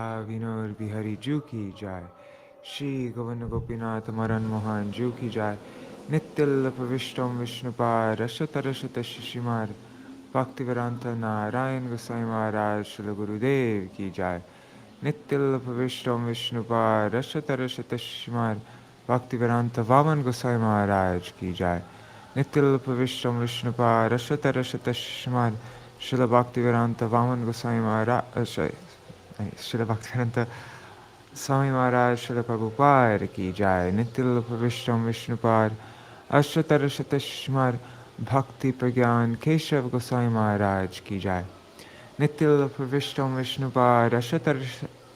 विनोद बिहारी जू की जाय। श्री गोविंद गोपीनाथ मरन मोहन जू की जाय। नित्य प्रविष्टम विष्णुपाद रसत रसत शिशिमार भक्तिवेदांत नारायण गोसाई महाराज श्री गुरुदेव की जाय। नित्य प्रविष्टम विष्णुपाद रसत रसत शिशिमार भक्तिवेदांत वामन गोसाई महाराज की जाय। नित्य प्रविष्टम विष्णुपाद रसत रसत शिशिमार श्रील भक्तिवेदांत वामन गोसाई महाराज Śrīla Bhaktivedanta Swami Maharaj Śrīla Prabhupāda ki jai. Nityal Pravishtam Vishnupāda Ashtatara Shatashmar Bhakti Pragyan Keshav Goswami Maharaj ki jai. Nityal Pravishtam Vishnupāda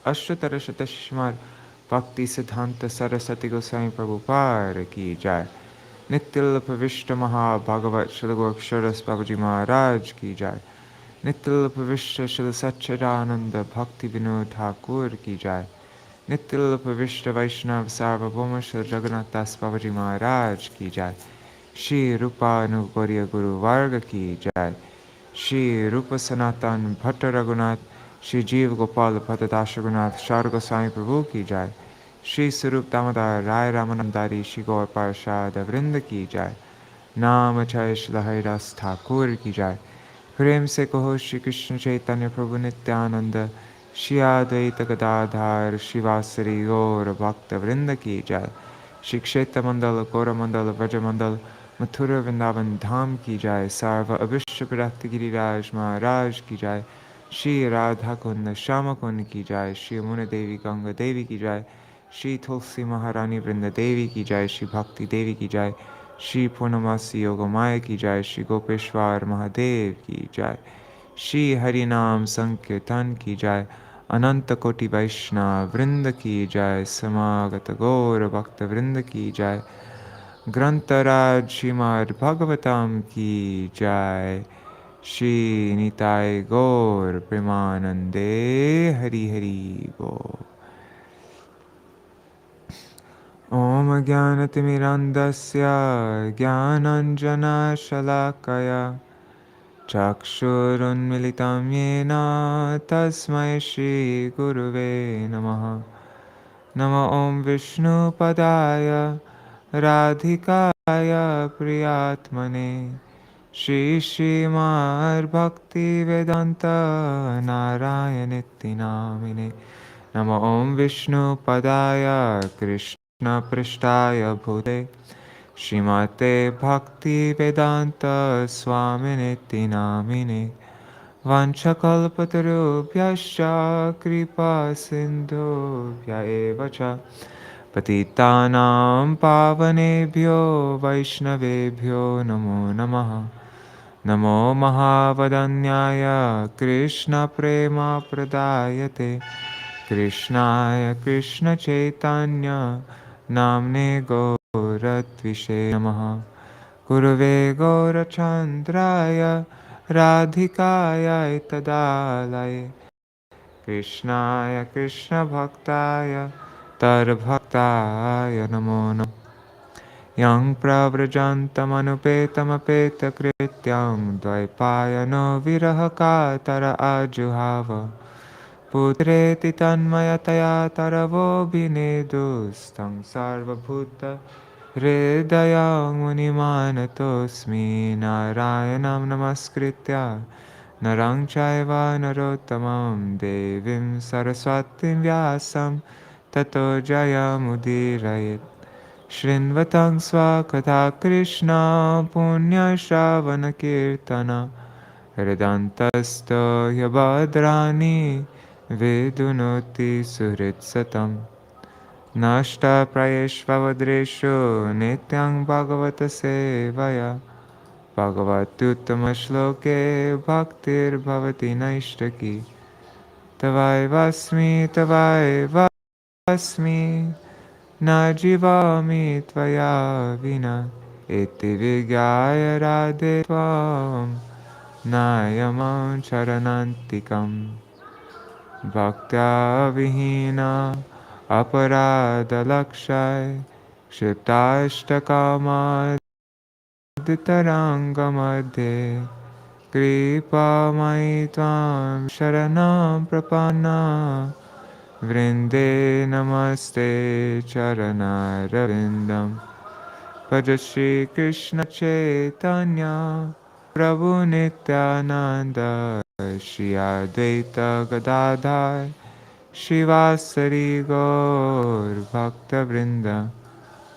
Ashtatara Shatashmar Bhaktisiddhānta Sarasvatī Goswami Prabhupāda ki jai. Nityal Pravishta Maha Bhagavat Śrīla Goraksharas Babaji Maharaj ki jai. नित्य प्रविष्ट श्री सच्चिदानंद भक्ति विनोद ठाकुर की जाय। नित्य प्रविष्ट वैष्णव सार्वभौम श्री जगन्नाथ दास बाबाजी महाराज की जाय। श्री रूपानुगौर्य गुरु वर्ग की जाय। श्री रूप सनातन भट्ट रघुनाथ श्री जीव गोपाल भट्टदास रघुनाथ शार गोस्वामी प्रभु की जाय। श्री स्वरूप दामोदर राय रामानंदारी श्री गौर पार्षद वृंद की जाय। नाम जय श्री हरिदास ठाकुर की जाय। प्रेम से कहो श्री कृष्ण चैतन्य प्रभु नित्यानंद श्री अद्वैत गदाधर शिवासरी गौर भक्त वृंद की जय। श्री क्षेत्र मंडल गौर मंडल व्रज मंडल मथुरा वृंदावन धाम की जय। सर्व अविश्व विरक्त गिरिराज महाराज की जय। श्री राधा कुंड श्याम कुंड की जय। श्री मुन देवी गंगा देवी की जय। श्री तुलसी महारानी वृंद देवी की जय। श्री भक्ति देवी की जय। श्री पूर्णमासी योगमाया की जय। श्री गोपेश्वर महादेव की जय। श्री हरिनाम संकीर्तन की जय। अनंत कोटि वैष्णव वृंद की जय। समागत गौर भक्त वृंद की जय। ग्रंथराज श्रीमद् भागवतम की जय। श्री निताय गौर प्रेमानंदे हरि हरि बोल। ॐ ज्ञानतिमिरन्धस्य ज्ञानाञ्जनशलाकया चक्षुरुन्मिलितं येन तस्मै श्रीगुरुवे नमः। नमो ॐ विष्णुपदाय राधिकाय प्रियात्मने श्रीश्रीमद्भक्तिवेदान्त नारायणेति नामिने। नमो ॐ विष्णुपदाय कृष्ण पृष्ठाय भूते श्रीमते भक्तिवेदान्त स्वामिनेति नामिने। वाञ्छकल्पतरुभ्यश्च कृपा सिन्धुभ्य एव च पतितानां पावनेभ्यो वैष्णवेभ्यो नमो नमः। नमो महावदन्याय कृष्णप्रेमप्रदायते कृष्णाय कृष्णचैतन्य नाम्ने गौरत्विषे नमः। गुरवे गौरचन्द्राय राधिकाय तदालये कृष्णाय कृष्णभक्ताय तद्भक्ताय नमो नमः। यं प्रव्रजन्तमनुपेतमपेतकृत्यं द्वैपायनो विरहकातर आजुहाव पुत्रेति तन्मयतया तरवोऽभिनेदुस्तं सर्वभूतहृदयं मुनिमानतोऽस्मि। नारायणं नमस्कृत्य नरं चैव नरोत्तमं देवीं सरस्वतीं व्यासं ततो जयमुदीरयेत्। शृण्वतं स्वकथा कृष्ण पुण्यश्रवणकीर्तन हृदन्तस्तो ह्यभद्राणि विदुनोति सुहृत्सतं। नष्टप्रायेष्वद्रेषु नित्यं भगवतसेवया भगवत्युत्तमश्लोके भक्तिर्भवति नैष्ठकी। तवैवास्मि न जीवामि त्वया विना इति विज्ञाय राधे त्वां नायमं शरणान्तिकम्। भक्त्या विहीना अपराधलक्षय क्षिप्ताष्टकामादितरङ्गमध्ये कृपामयि त्वां शरणं प्रपन्ना Vrinde namaste charanaravindam. Bhaja Shri Krishna Chaitanya Prabhu Nityananda Shri Advaita Gadadhar Shivasari Gaur Bhakta Vrinda.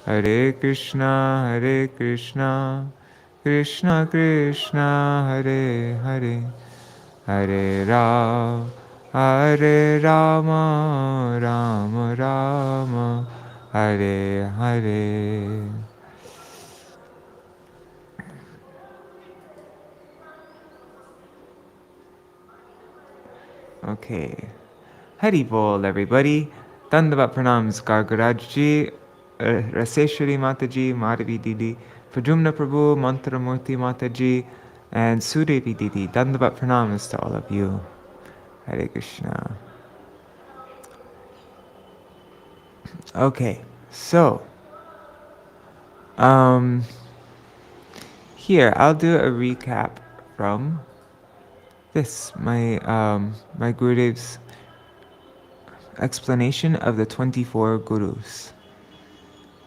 Hare Krishna, Hare Krishna, Krishna Krishna, Hare Hare, Hare Ram, Hare Rama, Rama Rama, Hare Hare. Okay. Hari Bol, everybody. Dandavat Pranams, Gargarajji, Raseshwari Mataji, Madhavi Didi, Prajumna Prabhu, Mantramurti Mataji, and Sudevi Didi. Dandavat Pranams to all of you. Hare Krishna. Okay, so, here, I'll do a recap from this, my Gurudev's explanation of the 24 Gurus.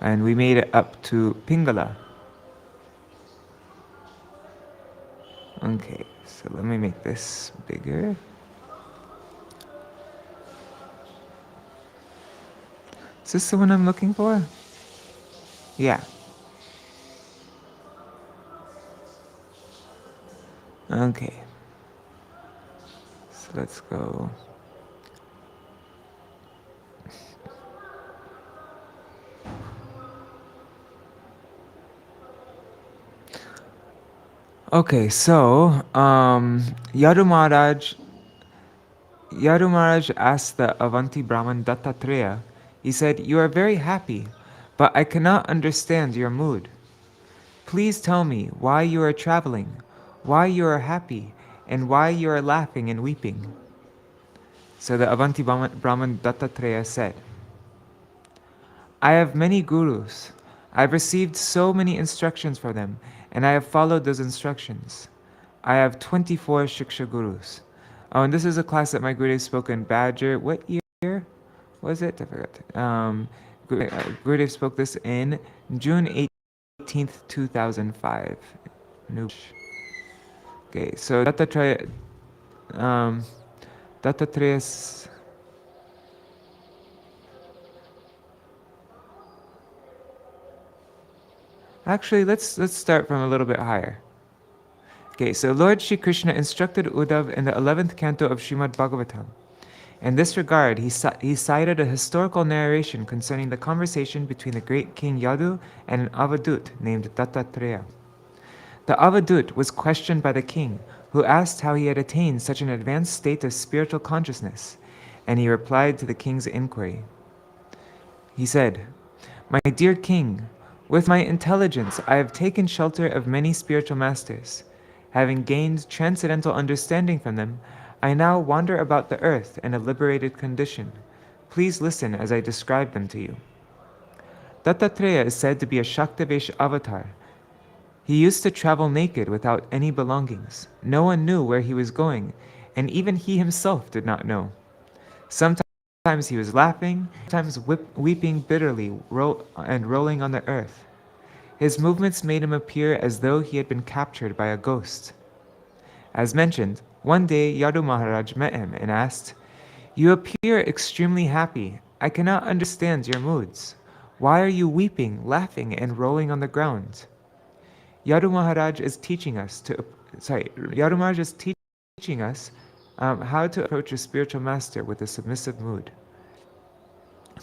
And we made it up to Piṅgalā. Okay, so let me make this bigger. Is this the one I'm looking for? Yeah. Okay. So let's go. Okay, so Yadu Maharaj asked the Avanti Brahman Dattatreya. He said, "You are very happy, but I cannot understand your mood. Please tell me why you are traveling, why you are happy, and why you are laughing and weeping." So the Avanti Brahman Dattatreya said, "I have many gurus. I've received so many instructions from them, and I have followed those instructions. I have 24 Shiksha gurus." Oh, and this is a class that my Gurudev spoke in Badger. What year was it? I forgot. Gurudev spoke this in June 18th, 2005. Okay, so Dattatreya's... Actually, let's start from a little bit higher. Okay, so Lord Shri Krishna instructed Uddhava in the 11th canto of Srimad Bhagavatam. In this regard, he cited a historical narration concerning the conversation between the great king Yadu and an Avadut named Dattatreya. The Avadut was questioned by the king, who asked how he had attained such an advanced state of spiritual consciousness, and he replied to the king's inquiry. He said, "My dear king, with my intelligence I have taken shelter of many spiritual masters. Having gained transcendental understanding from them, I now wander about the earth in a liberated condition. Please listen as I describe them to you." Dattatreya is said to be a Shaktavesh avatar. He used to travel naked without any belongings. No one knew where he was going, and even he himself did not know. Sometimes he was laughing, sometimes weeping bitterly and rolling on the earth. His movements made him appear as though he had been captured by a ghost. As mentioned, one day Yadu Maharaj met him and asked, "You appear extremely happy. I cannot understand your moods. Why are you weeping, laughing, and rolling on the ground?" Yadu Maharaj is teaching us how to approach a spiritual master with a submissive mood.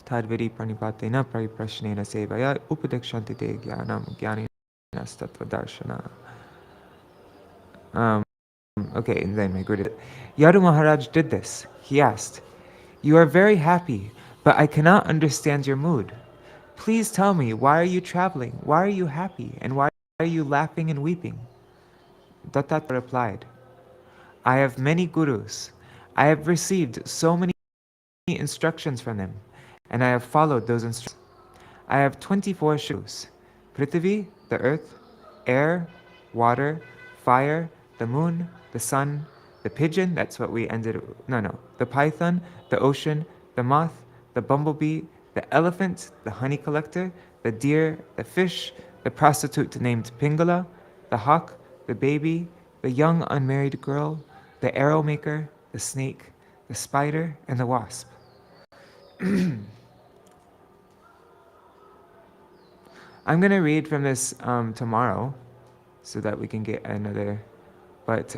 Tadviri pranipatena pariprashnena sevaya upadekshantite jnanam jnaninastatva-darshana. Okay, and then my Gurudev. Yadu Maharaj did this. He asked, "You are very happy, but I cannot understand your mood. Please tell me, why are you traveling? Why are you happy? And why are you laughing and weeping?" Dattatreya replied, "I have many gurus. I have received so many instructions from them, and I have followed those instructions. I have 24 Shivas: Prithvi, the earth; air, water; fire, the moon; the sun; the pigeon, that's what we ended, the python; the ocean; the moth, the bumblebee, the elephant, the honey collector, the deer, the fish, the prostitute named Piṅgalā, the hawk, the baby, the young unmarried girl, the arrow maker, the snake, the spider, and the wasp. I'm going to read from this tomorrow so that we can get another, but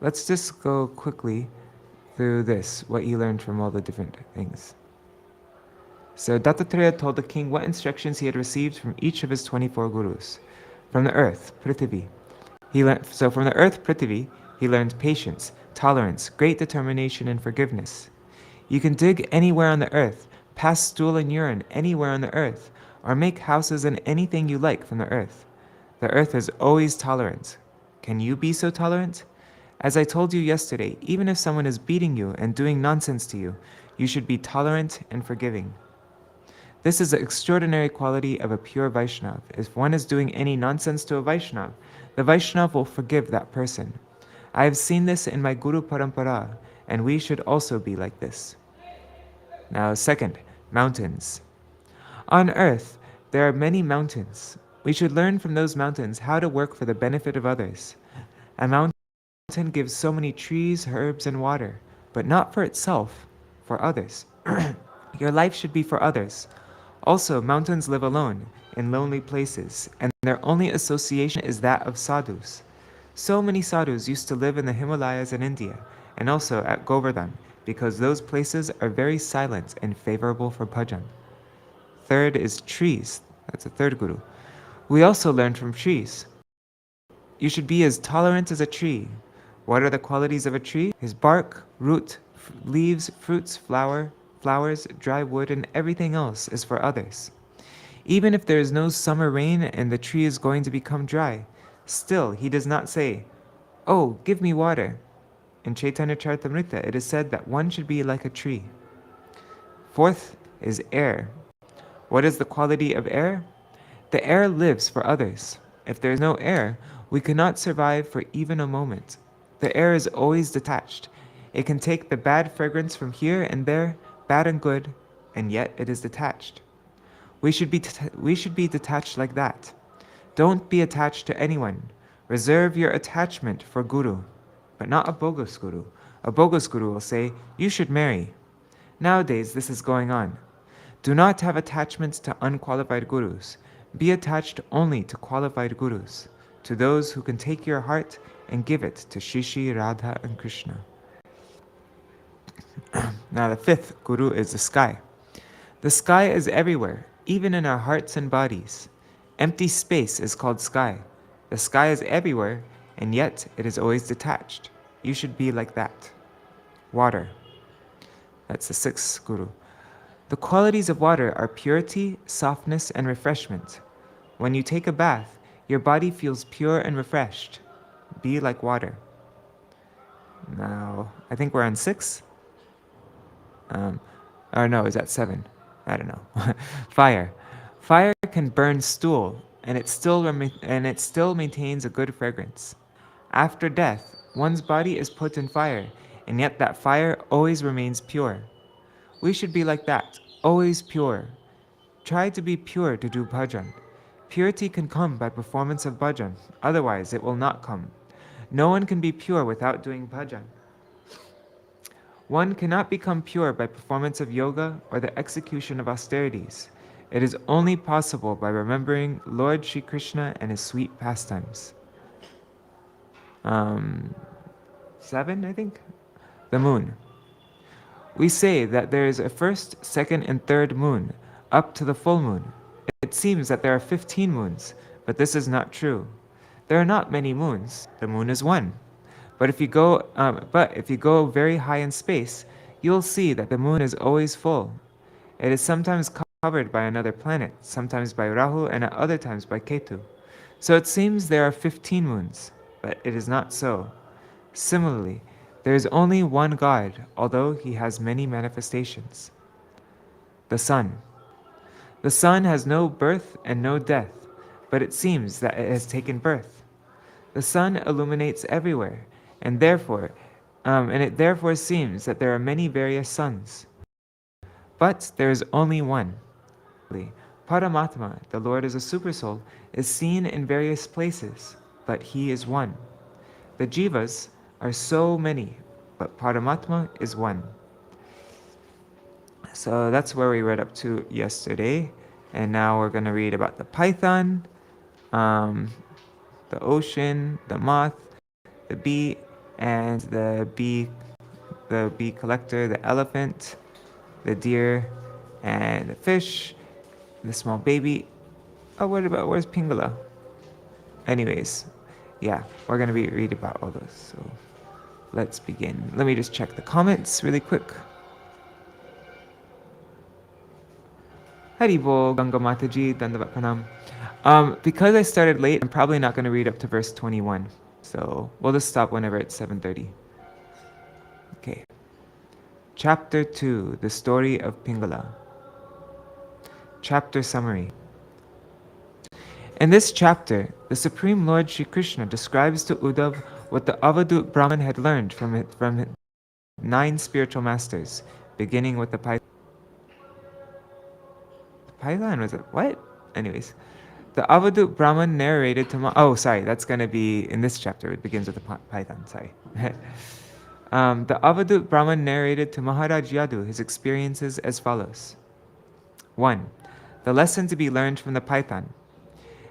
let's just go quickly through this, what you learned from all the different things. So Dattatreya told the king what instructions he had received from each of his 24 gurus. From the earth, Prithvi, he learned patience, tolerance, great determination, and forgiveness. You can dig anywhere on the earth, pass stool and urine anywhere on the earth, or make houses and anything you like from the earth. The earth is always tolerant. Can you be so tolerant? As I told you yesterday, even if someone is beating you and doing nonsense to you, you should be tolerant and forgiving. This is the extraordinary quality of a pure Vaishnava. If one is doing any nonsense to a Vaishnava, the Vaishnava will forgive that person. I have seen this in my Guru Parampara, and we should also be like this. Now, second, mountains. On earth, there are many mountains. We should learn from those mountains how to work for the benefit of others. A mountain gives so many trees, herbs, and water, but not for itself, for others. Your life should be for others. Also, mountains live alone, in lonely places, and their only association is that of sadhus. So many sadhus used to live in the Himalayas in India, and also at Govardhan, because those places are very silent and favorable for bhajan. Third is trees. That's the third guru. We also learn from trees. You should be as tolerant as a tree. What are the qualities of a tree? His bark, root, leaves, fruits, flowers, dry wood, and everything else is for others. Even if there is no summer rain and the tree is going to become dry, still he does not say, "Oh, give me water." In Chaitanya Charitamrita, it is said that one should be like a tree. Fourth is air. What is the quality of air? The air lives for others. If there is no air, we cannot survive for even a moment. The air is always detached. It can take the bad fragrance from here and there, bad and good, and yet it is detached. We should be detached like that. Don't be attached to anyone. Reserve your attachment for Guru, but not a bogus Guru. A bogus Guru will say, "You should marry." Nowadays, this is going on. Do not have attachments to unqualified Gurus. Be attached only to qualified Gurus, to those who can take your heart and give it to Shishi, Radha, and Krishna. Now the fifth Guru is the sky. The sky is everywhere, even in our hearts and bodies. Empty space is called sky. The sky is everywhere, and yet it is always detached. You should be like that. Water. That's the sixth Guru. The qualities of water are purity, softness, and refreshment. When you take a bath, your body feels pure and refreshed. Be like water. Now, I think we're on 6. Or no, is that 7? I don't know. Fire. Fire can burn stool, and it still maintains a good fragrance. After death, one's body is put in fire, and yet that fire always remains pure. We should be like that, always pure. Try to be pure to do bhajan. Purity can come by performance of bhajan, otherwise it will not come. No one can be pure without doing bhajan. One cannot become pure by performance of yoga or the execution of austerities. It is only possible by remembering Lord Shri Krishna and his sweet pastimes. 7, I think? The moon. We say that there is a first, second, and third moon, up to the full moon. It seems that there are 15 moons, but this is not true. There are not many moons. The moon is one. But if you go very high in space, you'll see that the moon is always full. It is sometimes covered by another planet, sometimes by Rahu, and at other times by Ketu. So it seems there are 15 moons, but it is not so. Similarly, there is only one God, although he has many manifestations. The sun. The sun has no birth and no death, but it seems that it has taken birth. The sun illuminates everywhere, and therefore And it therefore seems that there are many various suns. But there is only one. Paramatma, the Lord as a supersoul, is seen in various places, but he is one. The jivas are so many, but Paramatma is one. So that's where we read up to yesterday. And now we're going to read about the python, the ocean, the moth, the bee, and the bee collector, the elephant, the deer, and the fish, the small baby. Oh, where's Piṅgalā? Anyways, yeah, we're going to read about all those. So let's begin. Let me just check the comments really quick. Haribol, Ganga Mataji, Dandavat Pranam. Because I started late, I'm probably not going to read up to verse 21. So we'll just stop whenever it's 7:30. Okay. Chapter 2, the story of Piṅgalā. Chapter summary. In this chapter, the Supreme Lord Shri Krishna describes to Uddhava what the Avadut Brahman had learned from 9 spiritual masters, beginning with the python. Python was it? What? Anyways, the Avadut Brahman narrated to that's going to be in this chapter. It begins with the python. Sorry. The Avadut Brahman narrated to Maharaj Yadu his experiences as follows. 1. The lesson to be learned from the python.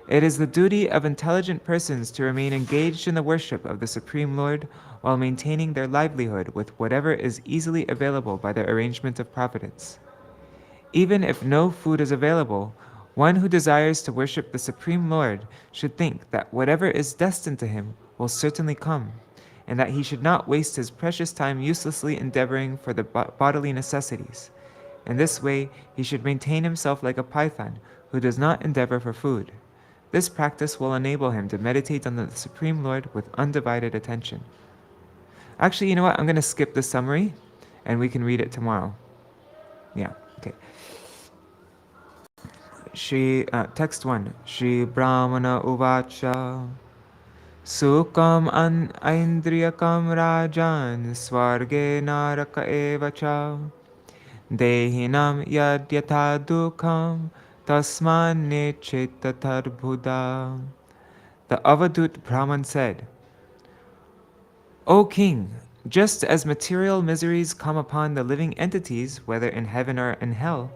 It is the duty of intelligent persons to remain engaged in the worship of the Supreme Lord while maintaining their livelihood with whatever is easily available by the arrangement of providence. Even if no food is available, one who desires to worship the Supreme Lord should think that whatever is destined to him will certainly come, and that he should not waste his precious time uselessly endeavoring for the bodily necessities. In this way, he should maintain himself like a python who does not endeavor for food. This practice will enable him to meditate on the Supreme Lord with undivided attention. Actually, you know what? I'm going to skip the summary, and we can read it tomorrow. Yeah, okay. Text 1. Shri Brahmana Uvacha Sukam an Aindriyakam Rajan Swarge Naraka Evacha Dehinam Yadyatha Dukam Tasman Nechetatar Buddha. The Avadut Brahman said, O king, just as material miseries come upon the living entities, whether in heaven or in hell,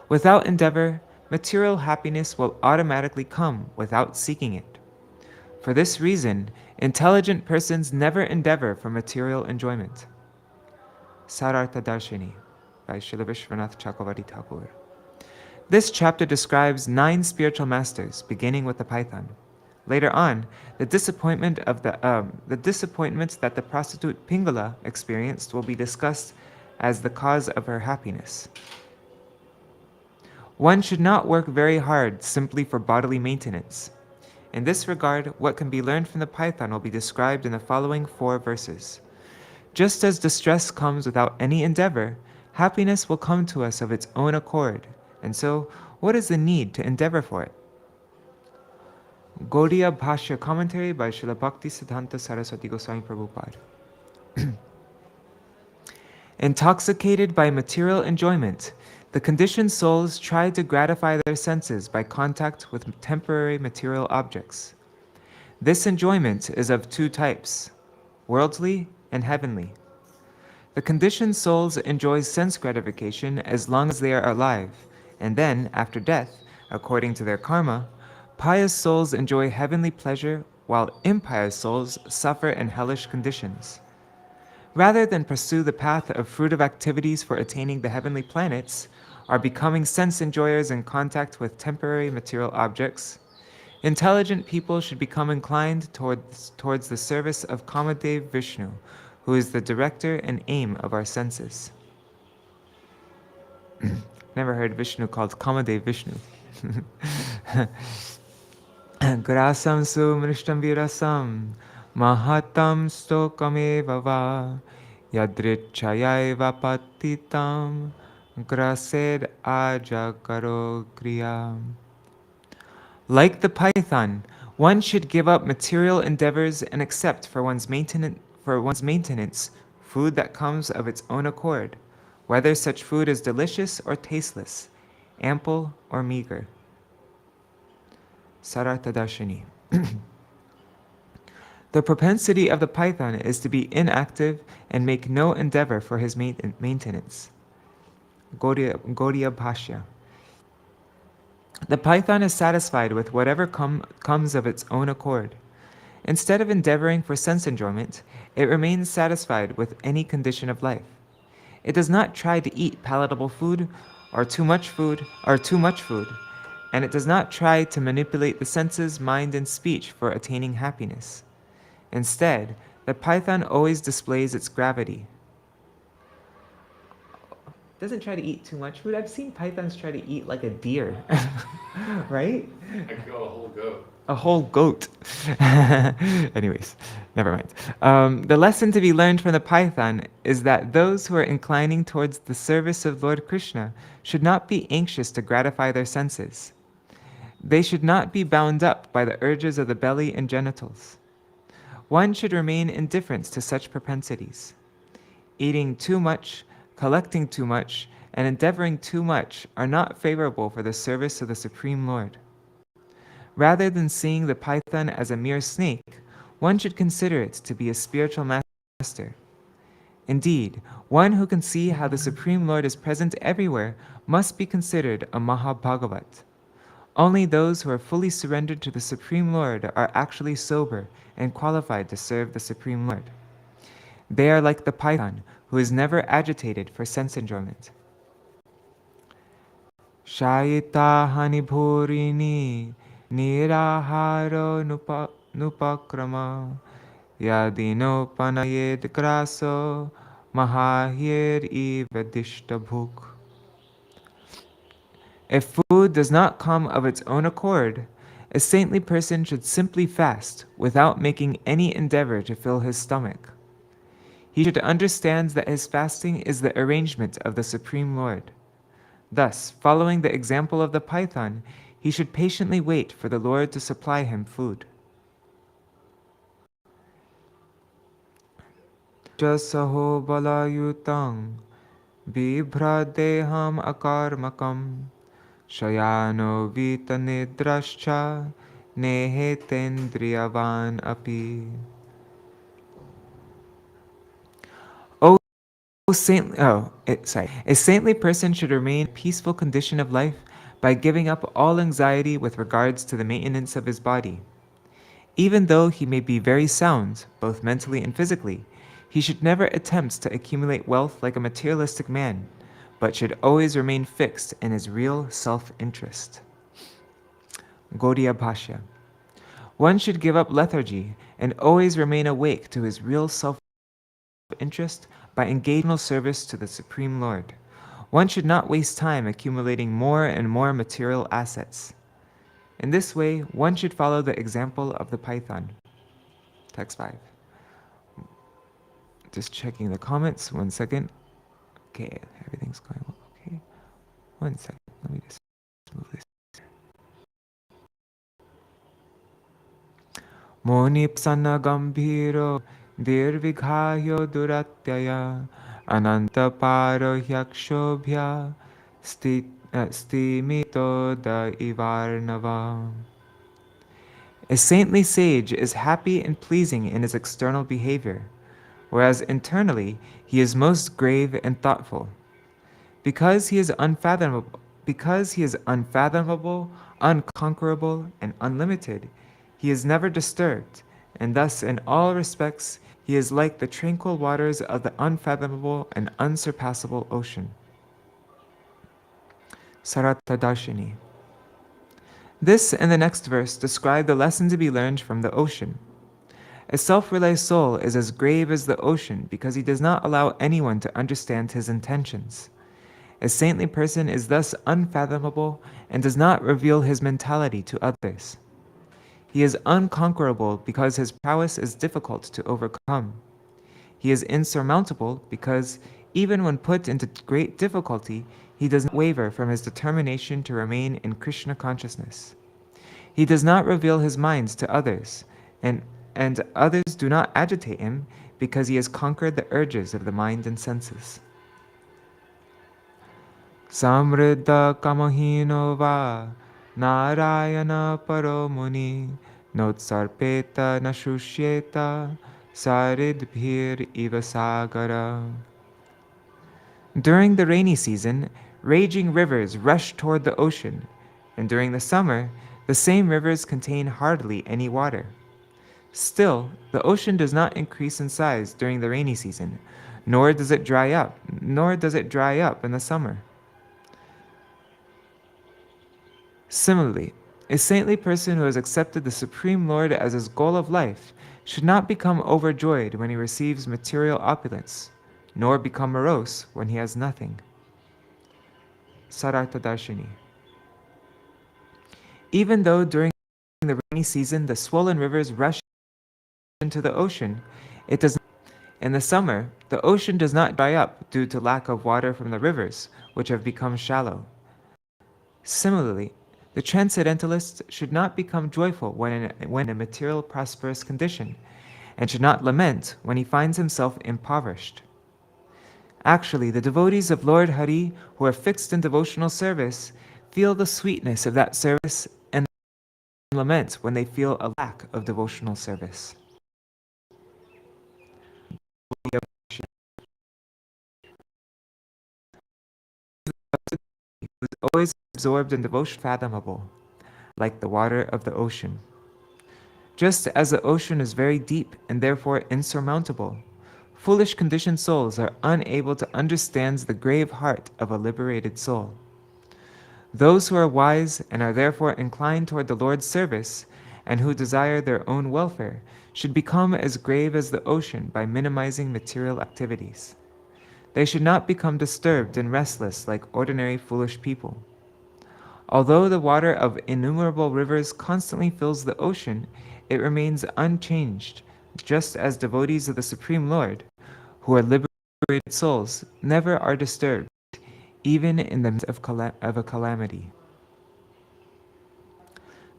without endeavor, material happiness will automatically come without seeking it. For this reason, intelligent persons never endeavor for material enjoyment. Sārārtha-darśinī by Śrīla Viśvanātha Cakravartī Ṭhākura. This chapter describes 9 spiritual masters, beginning with the python. Later on, the disappointment that the prostitute Piṅgalā experienced will be discussed as the cause of her happiness. One should not work very hard simply for bodily maintenance. In this regard, what can be learned from the python will be described in the following 4 verses. Just as distress comes without any endeavor, happiness will come to us of its own accord. And so, what is the need to endeavor for it? Gauḍīya Bhāṣya commentary by Śrīla Bhaktisiddhānta Sarasvatī Gosvāmī Prabhupāda. Intoxicated by material enjoyment, the conditioned souls try to gratify their senses by contact with temporary material objects. This enjoyment is of 2 types, worldly and heavenly. The conditioned souls enjoy sense gratification as long as they are alive, and then, after death, according to their karma, pious souls enjoy heavenly pleasure while impious souls suffer in hellish conditions. Rather than pursue the path of fruitive activities for attaining the heavenly planets, or becoming sense enjoyers in contact with temporary material objects, intelligent people should become inclined towards the service of Kamadev Vishnu, who is the director and aim of our senses. Never heard Vishnu called Kamadev Vishnu. Grasam sumrishtam virasam mahatam stokameva va yadrichayaiva patitam grased ajakaro kriya. Like the python, one should give up material endeavors and accept for one's maintenance for one's maintenance food that comes of its own accord, whether such food is delicious or tasteless, ample or meager. Sārārtha-darśinī. The propensity of the python is to be inactive and make no endeavor for his maintenance. Gauḍīya Bhāṣya. The python is satisfied with whatever comes of its own accord. Instead of endeavoring for sense enjoyment, it remains satisfied with any condition of life. It does not try to eat palatable food or too much food, and it does not try to manipulate the senses, mind, and speech for attaining happiness. Instead, the python always displays its gravity. Doesn't try to eat too much food. I've seen pythons try to eat like a deer, right? I could go a whole goat. A whole goat. Anyways, never mind. The lesson to be learned from the python is that those who are inclining towards the service of Lord Krishna should not be anxious to gratify their senses. They should not be bound up by the urges of the belly and genitals. One should remain indifferent to such propensities. Eating too much, collecting too much, and endeavoring too much are not favorable for the service of the Supreme Lord. Rather than seeing the python as a mere snake, one should consider it to be a spiritual master. Indeed, one who can see how the Supreme Lord is present everywhere must be considered a Mahabhagavat. Only those who are fully surrendered to the Supreme Lord are actually sober and qualified to serve the Supreme Lord. They are like the python, who is never agitated for sense enjoyment. Shayita hanibhurini niraharo nupakrama yadino panayed graso mahahir ivadishta bhuk. If food does not come of its own accord, a saintly person should simply fast without making any endeavor to fill his stomach. He should understand that his fasting is the arrangement of the Supreme Lord. Thus, following the example of the python, he should patiently wait for the Lord to supply him food. Jasaho balayutang bibhradeham akarmakam shayano vitanidrascha nehetendriyavan api. A saintly person should remain in a peaceful condition of life by giving up all anxiety with regards to the maintenance of his body. Even though he may be very sound, both mentally and physically, he should never attempt to accumulate wealth like a materialistic man, but should always remain fixed in his real self-interest. Gauḍīya Bhāṣya. One should give up lethargy and always remain awake to his real self-interest by engaging service to the Supreme Lord. One should not waste time accumulating more and more material assets. In this way, one should follow the example of the python. Text 5. Just checking the comments, 1 second. Okay, everything's going well. Okay, 1 second. Let me just move this. Moni psana gambhiro dirvighayo duratyaya ananta paro yakshobhya stimito da ivarnava. A saintly sage is happy and pleasing in his external behavior, whereas internally he is most grave and thoughtful. Because he is unfathomable, unconquerable, and unlimited, he is never disturbed, and thus in all respects he is like the tranquil waters of the unfathomable and unsurpassable ocean. Sārārtha-darśinī. This and the next verse describe the lesson to be learned from the ocean. A self-realized soul is as grave as the ocean because he does not allow anyone to understand his intentions. A saintly person is thus unfathomable and does not reveal his mentality to others. He is unconquerable because his prowess is difficult to overcome. He is insurmountable because, even when put into great difficulty, he does not waver from his determination to remain in Krishna consciousness. He does not reveal his mind to others, and others do not agitate him because he has conquered the urges of the mind and senses. Samriddha kamahino va narayana paro muni notsarpeta nashusheta saridbhir ivasagara. During the rainy season, raging rivers rush toward the ocean, and during the summer, the same rivers contain hardly any water. Still, the ocean does not increase in size during the rainy season, nor does it dry up in the summer. Similarly, a saintly person who has accepted the Supreme Lord as his goal of life should not become overjoyed when he receives material opulence, nor become morose when he has nothing. Sārārtha-darśinī. Even though during the rainy season the swollen rivers rush into the ocean, it does not. In the summer, the ocean does not dry up due to lack of water from the rivers, which have become shallow. Similarly, the transcendentalist should not become joyful when in a material prosperous condition, and should not lament when he finds himself impoverished. Actually, the devotees of Lord Hari who are fixed in devotional service feel the sweetness of that service and lament when they feel a lack of devotional service. Who is always absorbed in devotion fathomable, like the water of the ocean. Just as the ocean is very deep and therefore insurmountable, foolish conditioned souls are unable to understand the grave heart of a liberated soul. Those who are wise and are therefore inclined toward the Lord's service, and who desire their own welfare, should become as grave as the ocean by minimizing material activities. They should not become disturbed and restless like ordinary foolish people. Although the water of innumerable rivers constantly fills the ocean, it remains unchanged, just as devotees of the Supreme Lord, who are liberated souls, never are disturbed, even in the midst of a calamity.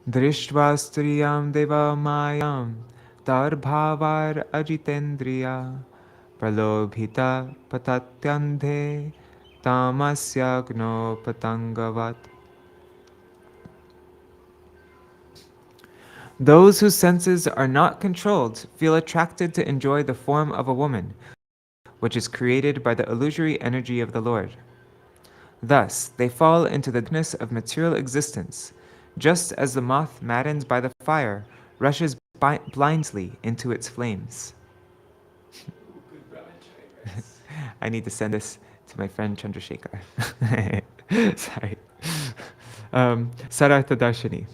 Drishtva striyam deva mayam darbhavar ajitendriya pralobhita patatyandhe tamasya gno patangavat. Those whose senses are not controlled feel attracted to enjoy the form of a woman, which is created by the illusory energy of the Lord. Thus, they fall into the darkness of material existence, just as the moth maddened by the fire rushes blindly into its flames. I need to send this to my friend Chandrasekhar. Sorry. Sārārtha-darśinī.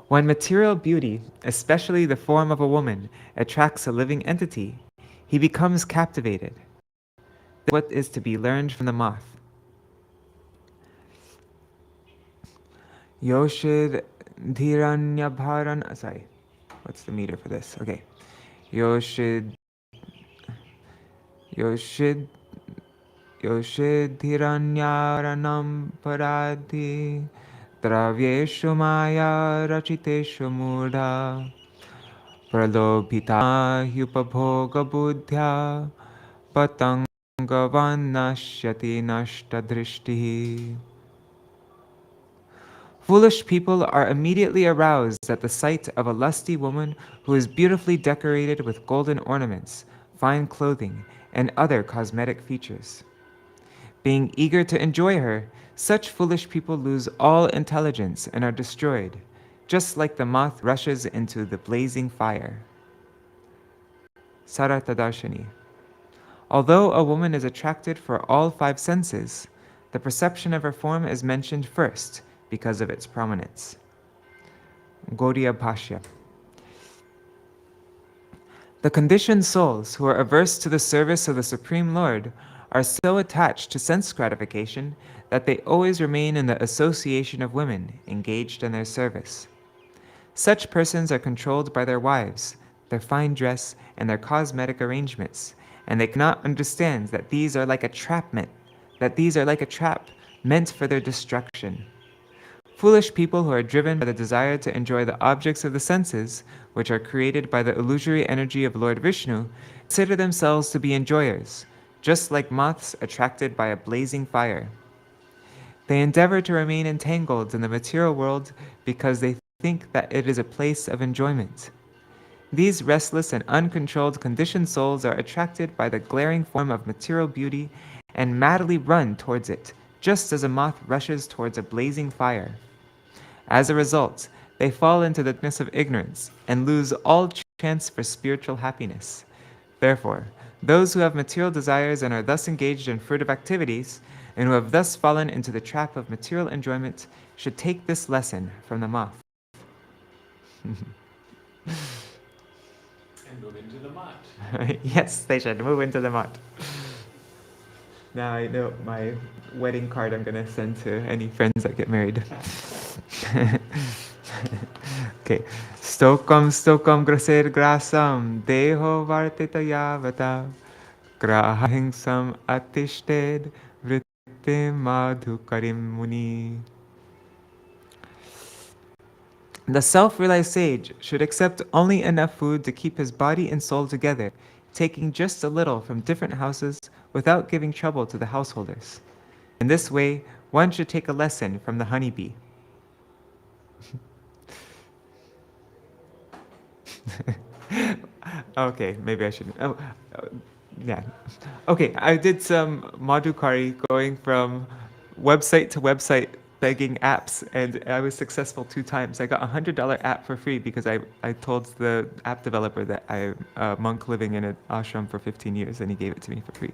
When material beauty, especially the form of a woman, attracts a living entity, he becomes captivated. What is to be learned from the moth? Yoshid dhiranyabharan. Sorry, what's the meter for this? Okay. Yoshid dhiranyaranam paradhi dravyeshu maya rachiteshu mudha pralobhita hyupabhoga buddhya patangavanashyati nashtadrishtihi. Foolish people are immediately aroused at the sight of a lusty woman who is beautifully decorated with golden ornaments, fine clothing, and other cosmetic features. Being eager to enjoy her, such foolish people lose all intelligence and are destroyed, just like the moth rushes into the blazing fire. Sārārtha-darśinī. Although a woman is attracted for all five senses, the perception of her form is mentioned first because of its prominence. Gauḍīya Bhāṣya. The conditioned souls who are averse to the service of the Supreme Lord are so attached to sense gratification that they always remain in the association of women engaged in their service. Such persons are controlled by their wives, their fine dress, and their cosmetic arrangements, and they cannot understand that these are like a trap meant for their destruction. Foolish people who are driven by the desire to enjoy the objects of the senses, which are created by the illusory energy of Lord Vishnu, consider themselves to be enjoyers, just like moths attracted by a blazing fire. They endeavor to remain entangled in the material world because they think that it is a place of enjoyment. These restless and uncontrolled conditioned souls are attracted by the glaring form of material beauty and madly run towards it, just as a moth rushes towards a blazing fire. As a result, they fall into the darkness of ignorance and lose all chance for spiritual happiness. Therefore, those who have material desires and are thus engaged in furtive activities, and who have thus fallen into the trap of material enjoyment, should take this lesson from the moth. And move into the mud. Yes, they should move into the mud. Now I know my wedding card I'm going to send to any friends that get married. Okay. Stokam stokam graser grasam deho vartita yavata grahingsam atishted vrittim madhukarim muni. The self-realized sage should accept only enough food to keep his body and soul together, taking just a little from different houses without giving trouble to the householders. In this way, one should take a lesson from the honeybee. Okay, maybe I shouldn't. Yeah. Okay, I did some madhukari going from website to website begging apps, and I was successful 2 times. I got a $100 app for free because I told the app developer that I'm a monk living in an ashram for 15 years, and he gave it to me for free.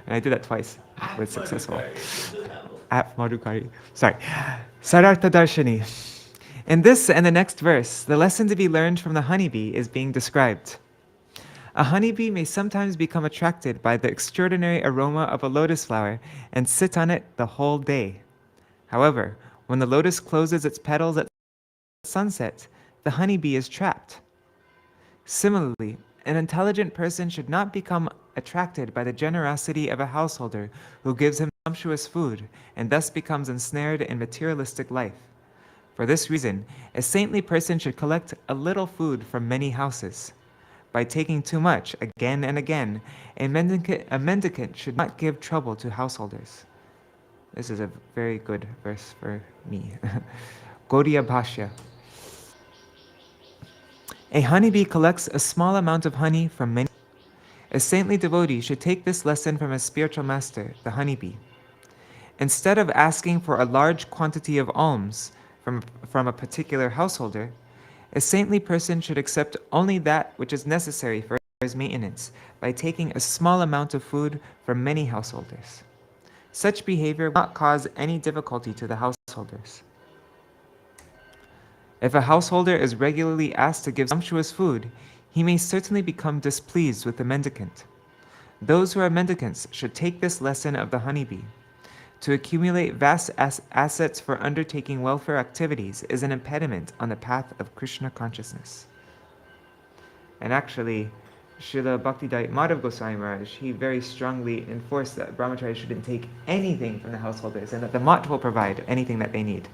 And I did that twice. I was successful. App madhukari. Sorry. Sārārtha-darśinī. In this and the next verse, the lesson to be learned from the honeybee is being described. A honeybee may sometimes become attracted by the extraordinary aroma of a lotus flower and sit on it the whole day. However, when the lotus closes its petals at sunset, the honeybee is trapped. Similarly, an intelligent person should not become attracted by the generosity of a householder who gives him sumptuous food and thus becomes ensnared in materialistic life. For this reason, a saintly person should collect a little food from many houses. By taking too much again and again, a mendicant should not give trouble to householders. This is a very good verse for me. Gauḍīya Bhāṣya. A honeybee collects a small amount of honey from many. A saintly devotee should take this lesson from his spiritual master, the honeybee. Instead of asking for a large quantity of alms from a particular householder, a saintly person should accept only that which is necessary for his maintenance by taking a small amount of food from many householders. Such behavior will not cause any difficulty to the householders. If a householder is regularly asked to give sumptuous food, he may certainly become displeased with the mendicant. Those who are mendicants should take this lesson of the honeybee. To accumulate vast assets for undertaking welfare activities is an impediment on the path of Krishna consciousness. And actually, Śrīla Bhaktivedanta Gosvāmī Maharaj, he very strongly enforced that brahmacharis shouldn't take anything from the householders and that the mutt will provide anything that they need.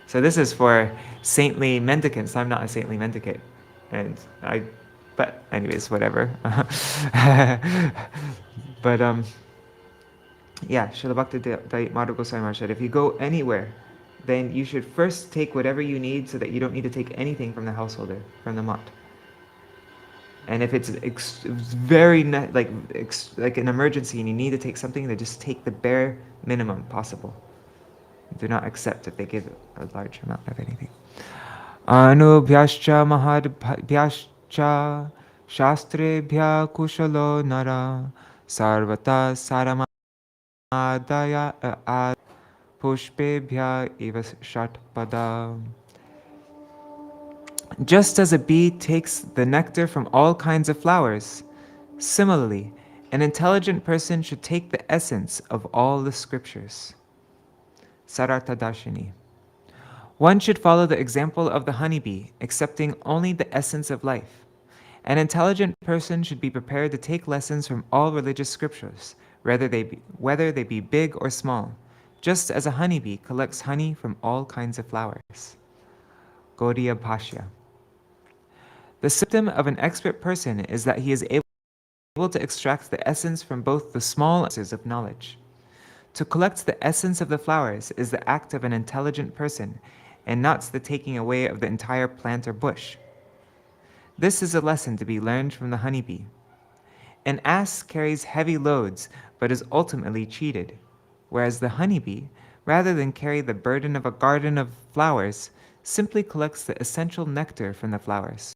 So this is for saintly mendicants. I'm not a saintly mendicant. But anyways, whatever. But yeah, Śrīla Bhaktivedanta Gosvāmī Maharaj said, if you go anywhere, then you should first take whatever you need so that you don't need to take anything from the householder, from the mutt. And if it's very like an emergency and you need to take something, then just take the bare minimum possible. Do not accept if they give a large amount of anything. Anubhyascha mahadbhyascha shastrebhya kushalo nara sarvata saramadaya pushpebhya eva shatpada. Just as a bee takes the nectar from all kinds of flowers, similarly, an intelligent person should take the essence of all the scriptures. Sārārtha-darśinī. One should follow the example of the honeybee, accepting only the essence of life. An intelligent person should be prepared to take lessons from all religious scriptures, whether they be big or small, just as a honeybee collects honey from all kinds of flowers. Gauḍīya Bhāṣya. The symptom of an expert person is that he is able to extract the essence from both the small sources of knowledge. To collect the essence of the flowers is the act of an intelligent person, and not the taking away of the entire plant or bush. This is a lesson to be learned from the honeybee. An ass carries heavy loads, but is ultimately cheated, whereas the honeybee, rather than carry the burden of a garden of flowers, simply collects the essential nectar from the flowers.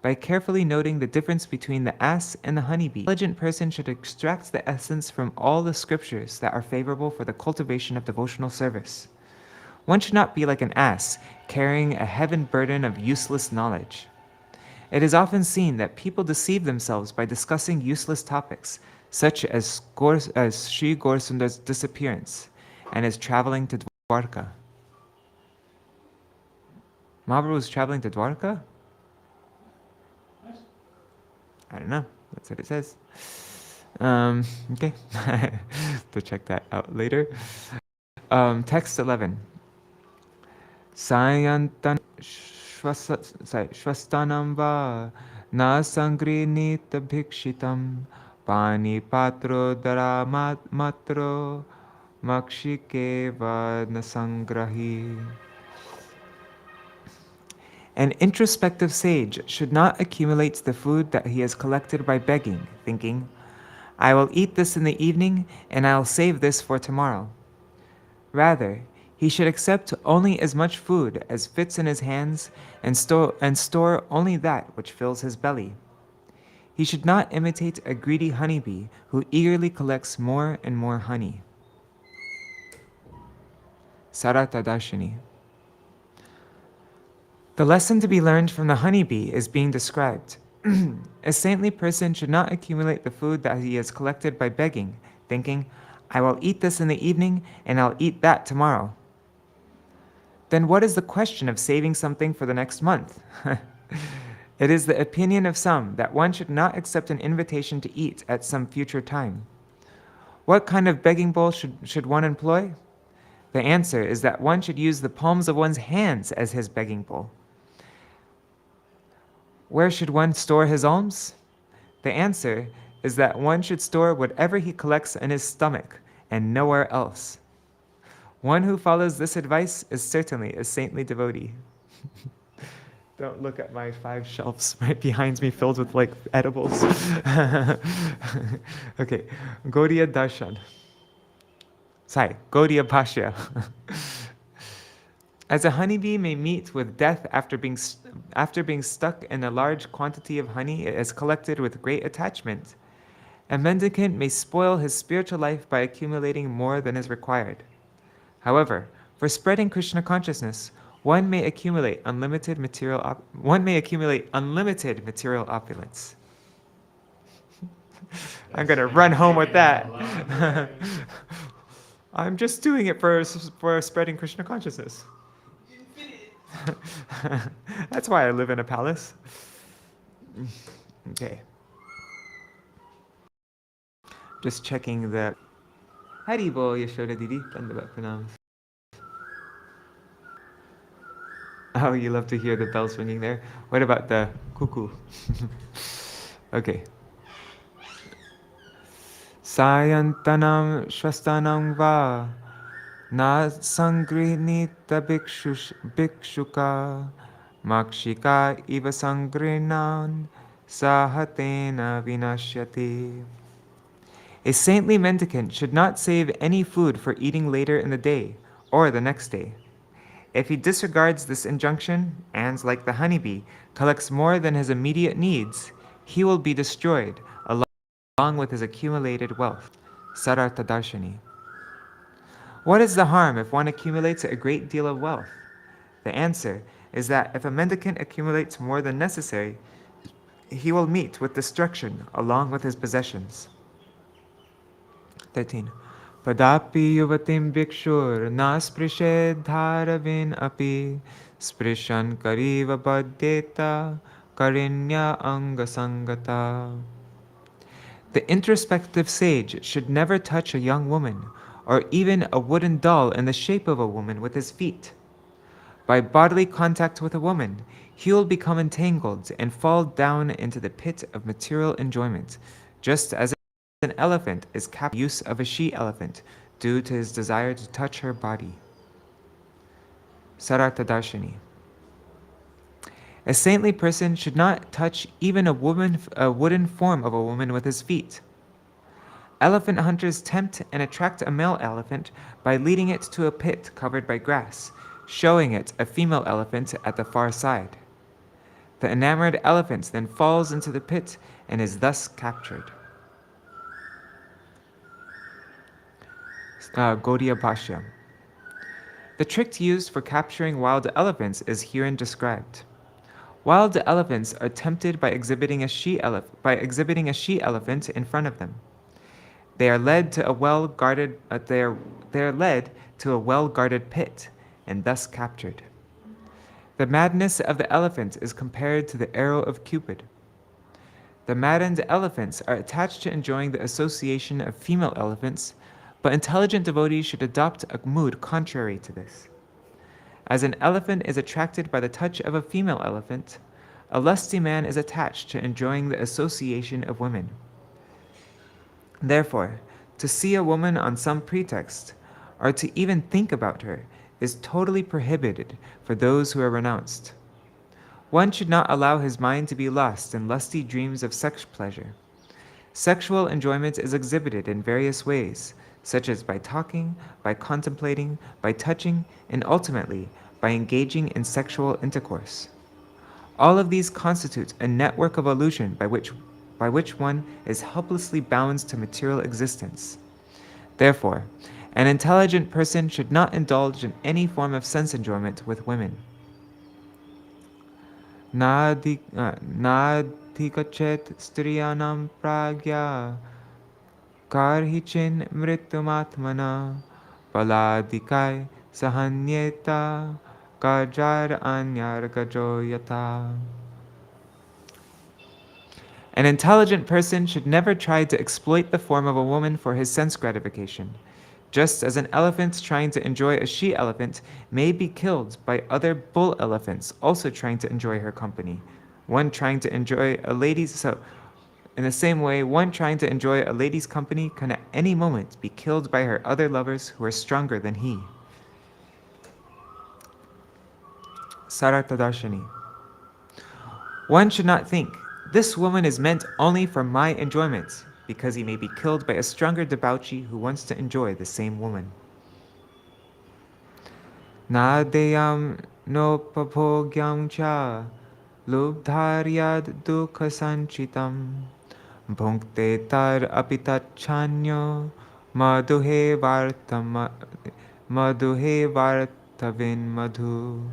By carefully noting the difference between the ass and the honeybee, an intelligent person should extract the essence from all the scriptures that are favorable for the cultivation of devotional service. One should not be like an ass, carrying a heavy burden of useless knowledge. It is often seen that people deceive themselves by discussing useless topics, such as Sri Gaurasundar's disappearance and his traveling to Dwarka. Mahaprabhu was traveling to Dwarka? I don't know. That's what it says. Okay. To check that out later. Text 11. Sayantan shvastanam va na sangrinita bhikshitam pani patro dara matro makshike va nasangrahi. An introspective sage should not accumulate the food that he has collected by begging, thinking, I will eat this in the evening and I'll save this for tomorrow. Rather, he should accept only as much food as fits in his hands and store only that which fills his belly. He should not imitate a greedy honeybee who eagerly collects more and more honey. Sārārtha-darśinī. The lesson to be learned from the honeybee is being described. A saintly person should not accumulate the food that he has collected by begging, thinking, I will eat this in the evening and I'll eat that tomorrow. Then what is the question of saving something for the next month? It is the opinion of some that one should not accept an invitation to eat at some future time. What kind of begging bowl should one employ? The answer is that one should use the palms of one's hands as his begging bowl. Where should one store his alms? The answer is that one should store whatever he collects in his stomach and nowhere else. One who follows this advice is certainly a saintly devotee. Don't look at my 5 shelves right behind me filled with like edibles. Okay, Gauḍīya Darshan. Gauḍīya Bhāṣya. As a honeybee may meet with death after being stuck in a large quantity of honey it has collected with great attachment, a mendicant may spoil his spiritual life by accumulating more than is required. However, for spreading Krishna consciousness, one may accumulate unlimited material opulence. I'm going to run home with that. I'm just doing it for spreading Krishna consciousness. That's why I live in a palace. Okay. Just checking the Haribo Yashoda Didi. Dandavat pranam. Oh, you love to hear the bells ringing there. What about the cuckoo? Okay. Sayantanam shvastanam va na sangrinita bhikshuka makshika iva sangrinan sahatena vinashyati. A saintly mendicant should not save any food for eating later in the day or the next day. If he disregards this injunction and, like the honeybee, collects more than his immediate needs, he will be destroyed along with his accumulated wealth. Sārārtha-darśinī. What is the harm if one accumulates a great deal of wealth? The answer is that if a mendicant accumulates more than necessary, he will meet with destruction along with his possessions. 13. Padapi yuvatim bhikshur na sprished dharavin api sprishan kariva baddeta karinya anga sangata. The introspective sage should never touch a young woman, or even a wooden doll in the shape of a woman with his feet. By bodily contact with a woman, he will become entangled and fall down into the pit of material enjoyment, just as an elephant is captured by the use of a she-elephant due to his desire to touch her body. Sārārtha-darśinī. A saintly person should not touch even a wooden form of a woman with his feet. Elephant hunters tempt and attract a male elephant by leading it to a pit covered by grass, showing it a female elephant at the far side. The enamored elephant then falls into the pit and is thus captured. Gauḍīya Bhāṣya. The trick used for capturing wild elephants is herein described. Wild elephants are tempted by exhibiting a she-elephant in front of them. They are led to a well-guarded pit and thus captured. The madness of the elephant is compared to the arrow of Cupid. The maddened elephants are attached to enjoying the association of female elephants, but intelligent devotees should adopt a mood contrary to this. As an elephant is attracted by the touch of a female elephant, a lusty man is attached to enjoying the association of women. Therefore, to see a woman on some pretext, or to even think about her, is totally prohibited for those who are renounced. One should not allow his mind to be lost in lusty dreams of sex pleasure. Sexual enjoyment is exhibited in various ways, such as by talking, by contemplating, by touching, and ultimately by engaging in sexual intercourse. All of these constitute a network of illusion by which one is helplessly bound to material existence. Therefore, an intelligent person should not indulge in any form of sense enjoyment with women. Nadhikachet striyanam pragya karhichin mrityumatmana paladikay sahanyeta kajar anyar gajoyata. An intelligent person should never try to exploit the form of a woman for his sense gratification, just as an elephant trying to enjoy a she-elephant may be killed by other bull elephants also trying to enjoy her company. In the same way, one trying to enjoy a lady's company can at any moment be killed by her other lovers who are stronger than he. Sārārtha-darśinī. One should not think, this woman is meant only for my enjoyment, because he may be killed by a stronger debauchee who wants to enjoy the same woman. Nadeyam no paphogyam cha lubdharyad dukha sanchitam bhunkte tar apitachanyo madhuhe vartavin madhu.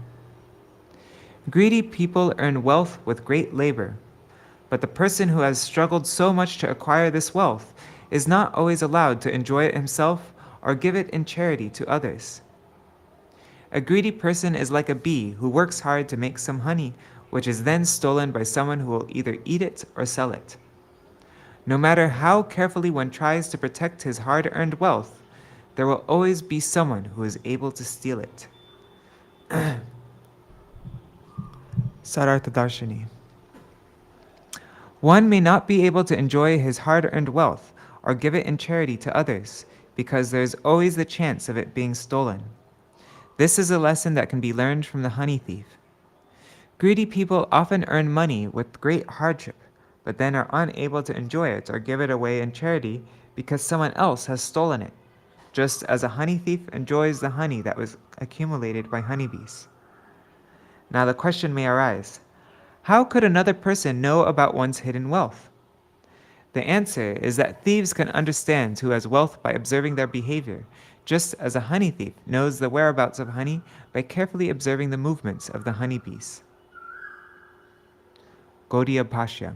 Greedy people earn wealth with great labor, but the person who has struggled so much to acquire this wealth is not always allowed to enjoy it himself or give it in charity to others. A greedy person is like a bee who works hard to make some honey, which is then stolen by someone who will either eat it or sell it. No matter how carefully one tries to protect his hard-earned wealth, there will always be someone who is able to steal it. Sārārtha-darśinī. One may not be able to enjoy his hard-earned wealth or give it in charity to others because there is always the chance of it being stolen. This is a lesson that can be learned from the honey thief. Greedy people often earn money with great hardship, but then are unable to enjoy it or give it away in charity because someone else has stolen it, just as a honey thief enjoys the honey that was accumulated by honeybees. Now the question may arise, how could another person know about one's hidden wealth? The answer is that thieves can understand who has wealth by observing their behavior, just as a honey thief knows the whereabouts of honey by carefully observing the movements of the honeybees. Gauḍīya Bhāṣya.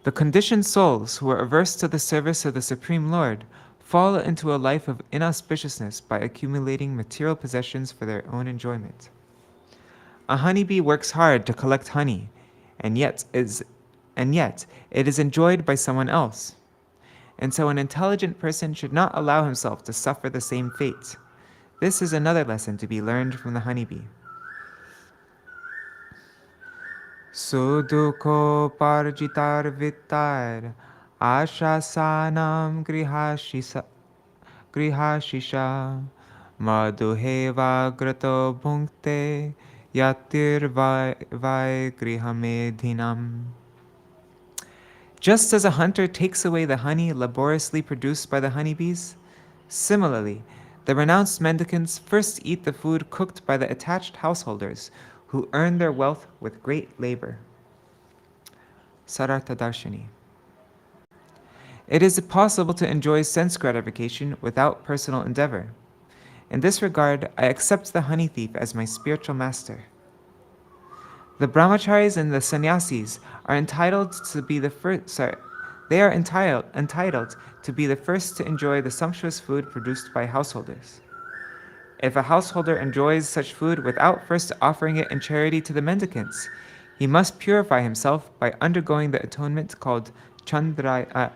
The conditioned souls who are averse to the service of the Supreme Lord fall into a life of inauspiciousness by accumulating material possessions for their own enjoyment. A honeybee works hard to collect honey, and yet it is enjoyed by someone else. and so an intelligent person should not allow himself to suffer the same fate. This is another lesson to be learned from the honeybee. Sudukho parjitar vitar ashasanam grihashisha madhuheva grato bhunkte yatir vai grihamedhinam. Just as a hunter takes away the honey laboriously produced by the honeybees, similarly, the renounced mendicants first eat the food cooked by the attached householders who earn their wealth with great labor. Sārārtha-darśinī. It is possible to enjoy sense gratification without personal endeavor. In this regard, I accept the honey thief as my spiritual master. The brahmacharis and the sannyasis are entitled to be the first. They are entitled to be the first to enjoy the sumptuous food produced by householders. If a householder enjoys such food without first offering it in charity to the mendicants, he must purify himself by undergoing the atonement called Chandrayanam.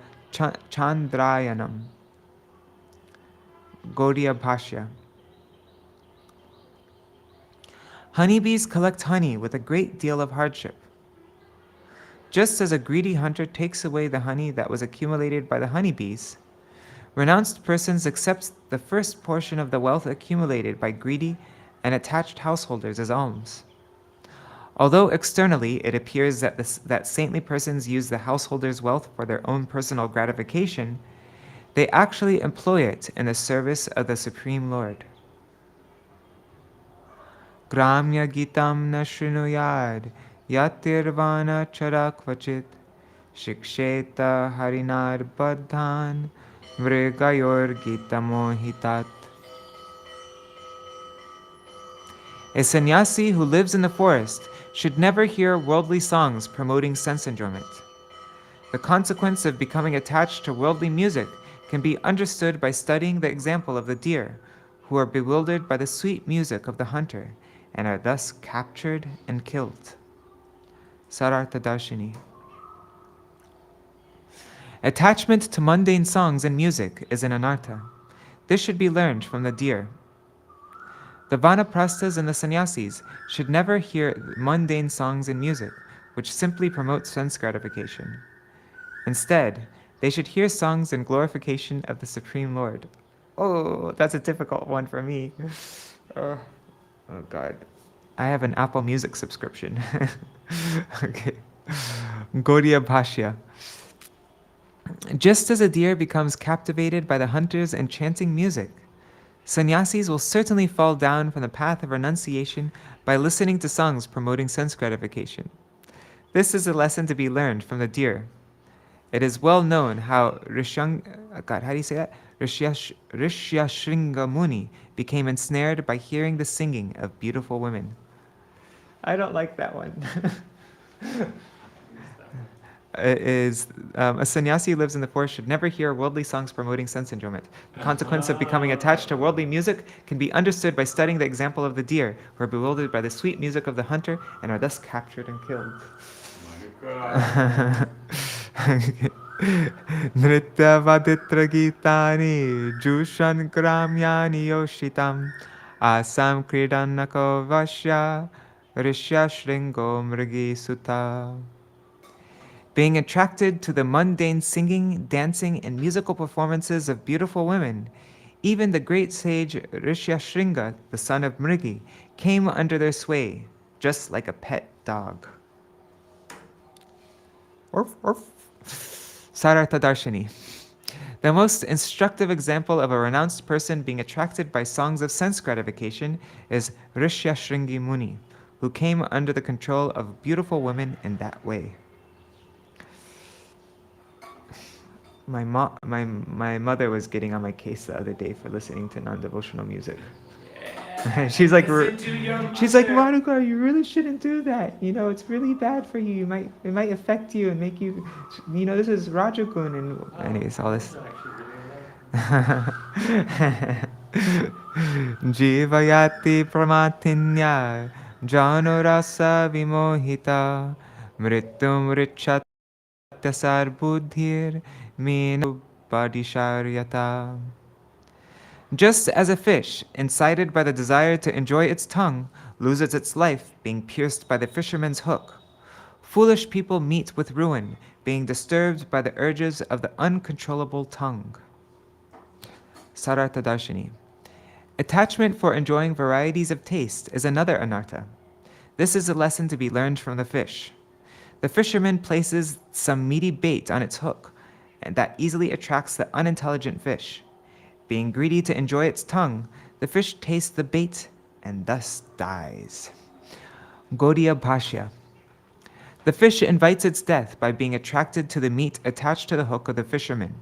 Gauḍīya Bhāṣya. Honeybees collect honey with a great deal of hardship. Just as a greedy hunter takes away the honey that was accumulated by the honeybees, renounced persons accept the first portion of the wealth accumulated by greedy and attached householders as alms. Although externally it appears that saintly persons use the householders' wealth for their own personal gratification, they actually employ it in the service of the Supreme Lord. Uddhava-gītam na śrīnuyād yatirvana charakvachit shiksheta harinar baddhan mrigayor gītamohitat. A sannyasi who lives in the forest should never hear worldly songs promoting sense enjoyment. The consequence of becoming attached to worldly music can be understood by studying the example of the deer, who are bewildered by the sweet music of the hunter and are thus captured and killed. Sārārtha-darśinī. Attachment to mundane songs and music is an anartha. This should be learned from the deer. The vanaprasthas and the sannyasis should never hear mundane songs and music, which simply promote sense gratification. Instead, they should hear songs in glorification of the Supreme Lord. Oh, that's a difficult one for me. Oh God. I have an Apple Music subscription. Okay. Gauḍīya Bhāṣya. Just as a deer becomes captivated by the hunter's enchanting music, sannyasis will certainly fall down from the path of renunciation by listening to songs promoting sense gratification. This is a lesson to be learned from the deer. It is well known how Rishyashringa Muni became ensnared by hearing the singing of beautiful women. I don't like that one. A sannyasi who lives in the forest should never hear worldly songs promoting sense enjoyment. The consequence of becoming attached to worldly music can be understood by studying the example of the deer, who are bewildered by the sweet music of the hunter and are thus captured and killed. Uddhava-gītāni jushan gramyani yoshitam asam kridanako Bhaṣya rishyashringo mrigi sutta. Being attracted to the mundane singing, dancing, and musical performances of beautiful women, even the great sage Rishyashringa, the son of Mrigi, came under their sway, just like a pet dog. Orf, orf. Sārārtha-darśinī. The most instructive example of a renounced person being attracted by songs of sense gratification is Rishyashringi Muni, who came under the control of beautiful women in that way. My mother was getting on my case the other day for listening to non-devotional music. Yeah. she's like, Madhukar, you really shouldn't do that. You know, it's really bad for you. It might affect you and make you. You know, this is Rajagun and anyways, all this. Jivayati pramatinya janurasa vimohita mritum richat tasar buddhir mino padisharyata. Just as a fish, incited by the desire to enjoy its tongue, loses its life being pierced by the fisherman's hook, foolish people meet with ruin, being disturbed by the urges of the uncontrollable tongue. Sārārtha-darśinī. Attachment for enjoying varieties of taste is another anartha. This is a lesson to be learned from the fish. The fisherman places some meaty bait on its hook, and that easily attracts the unintelligent fish. Being greedy to enjoy its tongue, the fish tastes the bait and thus dies. Gauḍīya Bhāṣya. The fish invites its death by being attracted to the meat attached to the hook of the fisherman.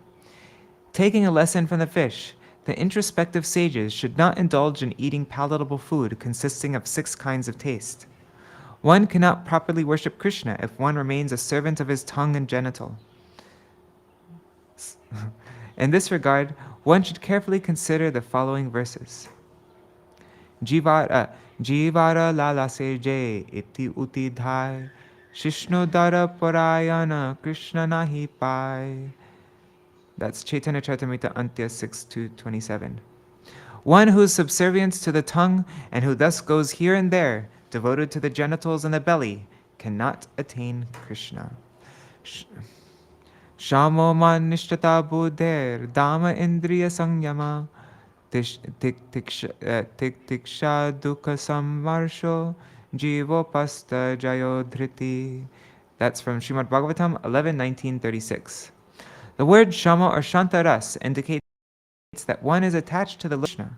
Taking a lesson from the fish, the introspective sages should not indulge in eating palatable food consisting of 6 kinds of taste. One cannot properly worship Krishna if one remains a servant of his tongue and genital. In this regard, one should carefully consider the following verses. Jivara lalase je iti uti dhai, Shishnodara parayana Krishna nahi pai. That's Chaitanya Charitamrita Antya 6-27. One who is subservient to the tongue and who thus goes here and there, devoted to the genitals and the belly, cannot attain Krishna. Shamo man nishtata buddher dama indriya samyama tiksha dukha samvarsho jivo pasta jayo dhriti. That's from Srimad Bhagavatam 11:19-36. The word shama or shantaras indicates that one is attached to the Krishna.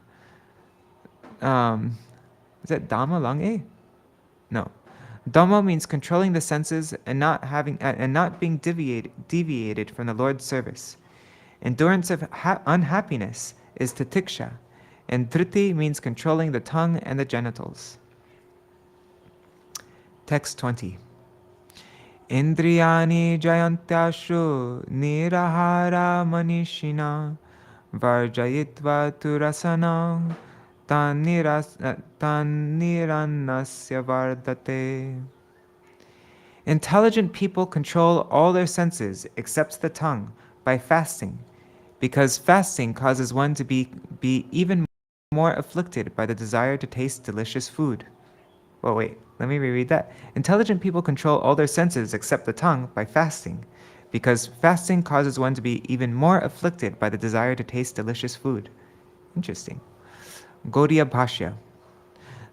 Is that Dhamma Lange? No. Dhamma means controlling the senses and not being deviated from the Lord's service. Endurance of unhappiness is titiksha, and dhriti means controlling the tongue and the genitals. Text 20. Indriyani jayantyashu nirahara manishina varjayitva turasana tanirannasya vardate. Intelligent people control all their senses except the tongue by fasting, because fasting causes one to be even more afflicted by the desire to taste delicious food. Well, wait, let me reread that. Intelligent people control all their senses except the tongue by fasting, because fasting causes one to be even more afflicted by the desire to taste delicious food. Interesting. Gauḍīya Bhāṣya.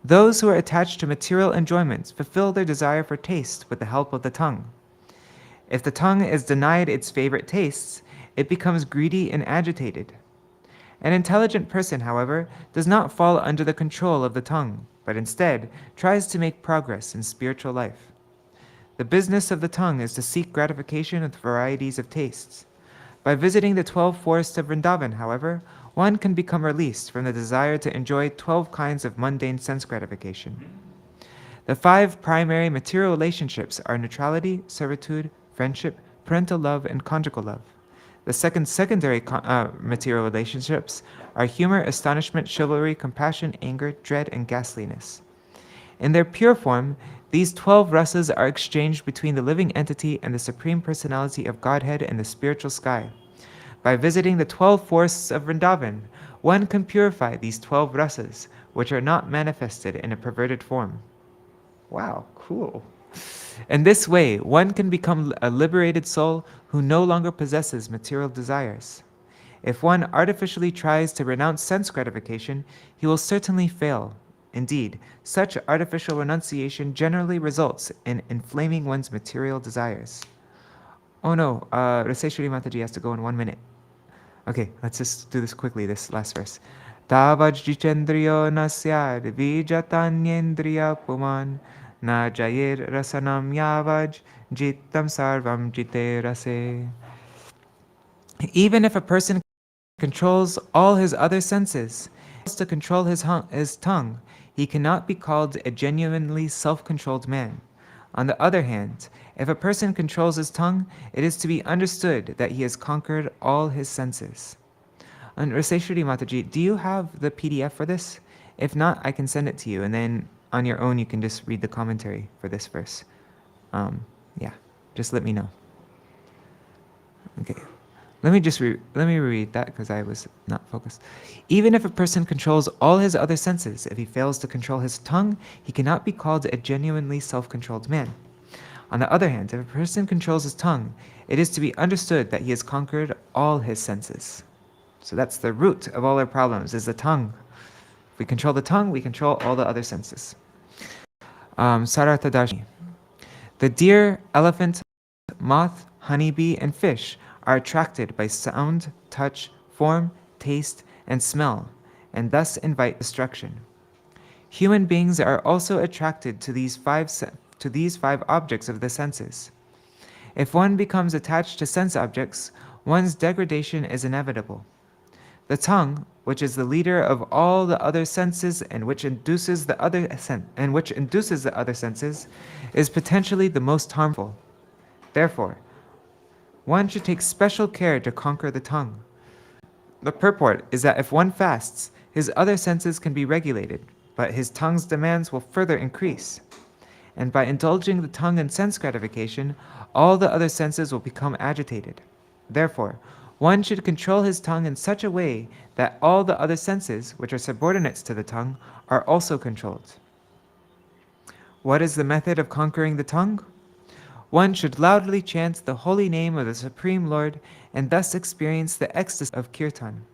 Those who are attached to material enjoyments fulfill their desire for taste with the help of the tongue. If the tongue is denied its favorite tastes, it becomes greedy and agitated. An intelligent person, however, does not fall under the control of the tongue, but instead tries to make progress in spiritual life. The business of the tongue is to seek gratification with varieties of tastes. By visiting the 12 forests of Vrindavan, however, one can become released from the desire to enjoy 12 kinds of mundane sense gratification. The 5 primary material relationships are neutrality, servitude, friendship, parental love, and conjugal love. The secondary material relationships are humor, astonishment, chivalry, compassion, anger, dread, and ghastliness. In their pure form, these 12 rasas are exchanged between the living entity and the Supreme Personality of Godhead in the spiritual sky. By visiting the 12 forests of Vrindavan, one can purify these 12 rasas, which are not manifested in a perverted form. Wow, cool. In this way, one can become a liberated soul who no longer possesses material desires. If one artificially tries to renounce sense gratification, he will certainly fail. Indeed, such artificial renunciation generally results in inflaming one's material desires. Oh no, Raseshwari Mataji has to go in 1 minute. Okay, let's just do this quickly, this last verse. Tavaj jichendriyo nasyad vijatanyendriya puman na jayir rasanam yavaj jittam sarvam jite rase. Even if a person controls all his other senses, to control his tongue, he cannot be called a genuinely self-controlled man. On the other hand, if a person controls his tongue, it is to be understood that he has conquered all his senses. And Raseshwari Mataji, do you have the PDF for this? If not, I can send it to you, and then on your own you can just read the commentary for this verse. Yeah, just let me know. Okay. Let me reread that because I was not focused. Even if a person controls all his other senses, if he fails to control his tongue, he cannot be called a genuinely self-controlled man. On the other hand, if a person controls his tongue, it is to be understood that he has conquered all his senses. So that's the root of all our problems, is the tongue. If we control the tongue, we control all the other senses. Sārārtha-darśinī. The deer, elephant, moth, honeybee, and fish are attracted by sound, touch, form, taste, and smell, and thus invite destruction. Human beings are also attracted to these five objects of the senses. If one becomes attached to sense objects, one's degradation is inevitable. The tongue, which is the leader of all the other senses and which induces the other senses, is potentially the most harmful. Therefore, one should take special care to conquer the tongue. The purport is that if one fasts, his other senses can be regulated, but his tongue's demands will further increase. And by indulging the tongue in sense gratification, all the other senses will become agitated. Therefore, one should control his tongue in such a way that all the other senses, which are subordinates to the tongue, are also controlled. What is the method of conquering the tongue? One should loudly chant the holy name of the Supreme Lord and thus experience the ecstasy of kirtan.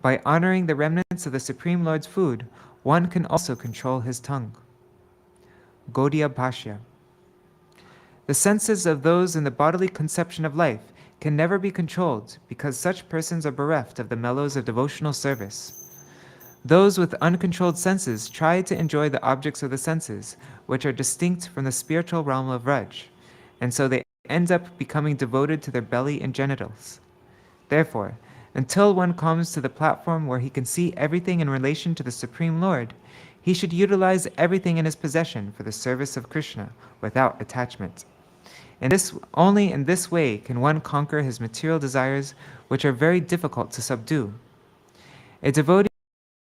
By honoring the remnants of the Supreme Lord's food, one can also control his tongue. Gauḍīya Bhāṣya. The senses of those in the bodily conception of life can never be controlled because such persons are bereft of the mellows of devotional service. Those with uncontrolled senses try to enjoy the objects of the senses, which are distinct from the spiritual realm of Raj, and so they end up becoming devoted to their belly and genitals. Therefore, until one comes to the platform where he can see everything in relation to the Supreme Lord, he should utilize everything in his possession for the service of Krishna without attachment. Only in this way can one conquer his material desires, which are very difficult to subdue. A devotee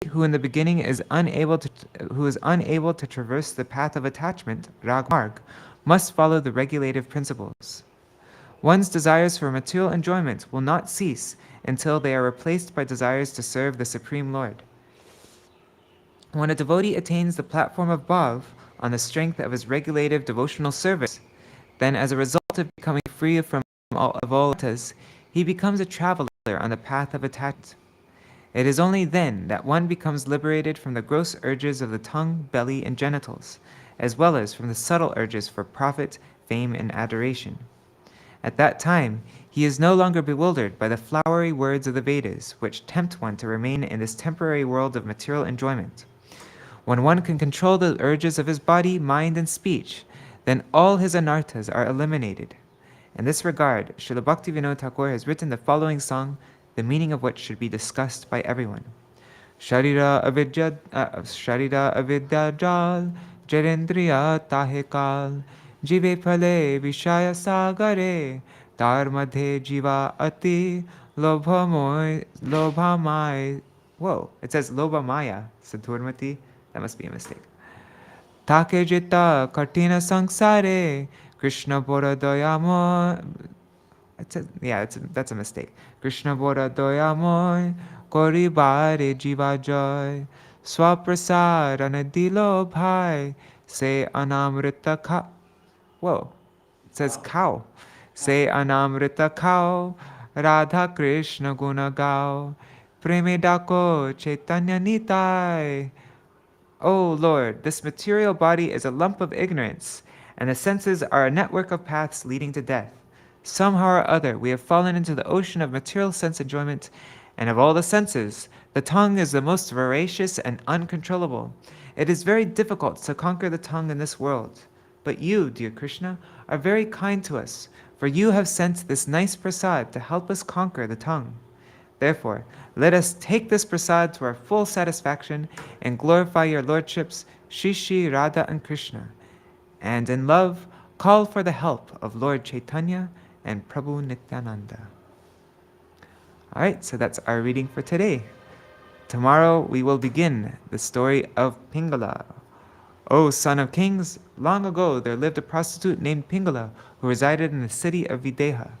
who in the beginning is unable to traverse the path of attachment, rag marg, must follow the regulative principles. One's desires for material enjoyment will not cease until they are replaced by desires to serve the Supreme Lord. When a devotee attains the platform of bhav on the strength of his regulative devotional service, then as a result of becoming free from all attas, he becomes a traveler on the path of attachment. It is only then that one becomes liberated from the gross urges of the tongue, belly, and genitals, as well as from the subtle urges for profit, fame, and adoration. At that time, he is no longer bewildered by the flowery words of the Vedas, which tempt one to remain in this temporary world of material enjoyment. When one can control the urges of his body, mind, and speech, then all his anarthas are eliminated. In this regard, Śrīla Bhaktivinoda Thakur has written the following song, the meaning of which should be discussed by everyone. Sharira avidya jal, jarendriya tahe kal, jive phale vishaya sagare, tar madhe jiva ati, lobhamai. Whoa, it says lobhamaya, Saturmati. That must be a mistake. Take jita kartina sangsare, Krishna bora doyamoy. That's a mistake. Krishna bora doyamoy, kori bare jiva joy, swaprasad anadilo bhai, se anamrita ka. Whoa, it says cow. Se anamrita cow, Radha Krishna guna gao, preme dako chaitanya nitai. O Lord, this material body is a lump of ignorance, and the senses are a network of paths leading to death. Somehow or other, we have fallen into the ocean of material sense enjoyment, and of all the senses, the tongue is the most voracious and uncontrollable. It is very difficult to conquer the tongue in this world. But you, dear Krishna, are very kind to us, for you have sent this nice prasad to help us conquer the tongue. Therefore, let us take this prasad to our full satisfaction and glorify your lordships, Shri Radha and Krishna, and in love, call for the help of Lord Chaitanya and Prabhu Nityananda. Alright, so that's our reading for today. Tomorrow we will begin the story of Piṅgalā. O son of kings, long ago there lived a prostitute named Piṅgalā who resided in the city of Videha.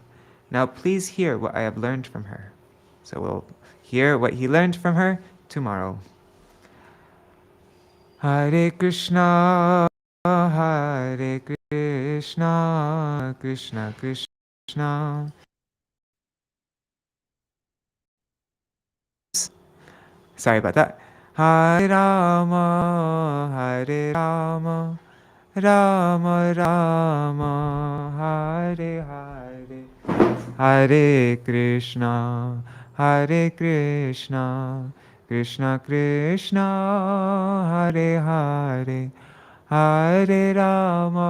Now please hear what I have learned from her. So we'll hear what he learned from her tomorrow. Hare Krishna, Hare Krishna, Krishna Krishna. Sorry about that. Hare Rama, Hare Rama, Rama Rama, Hare Hare, Hare Krishna, Hare Krishna, Krishna Krishna, Hare Hare, Hare Rama,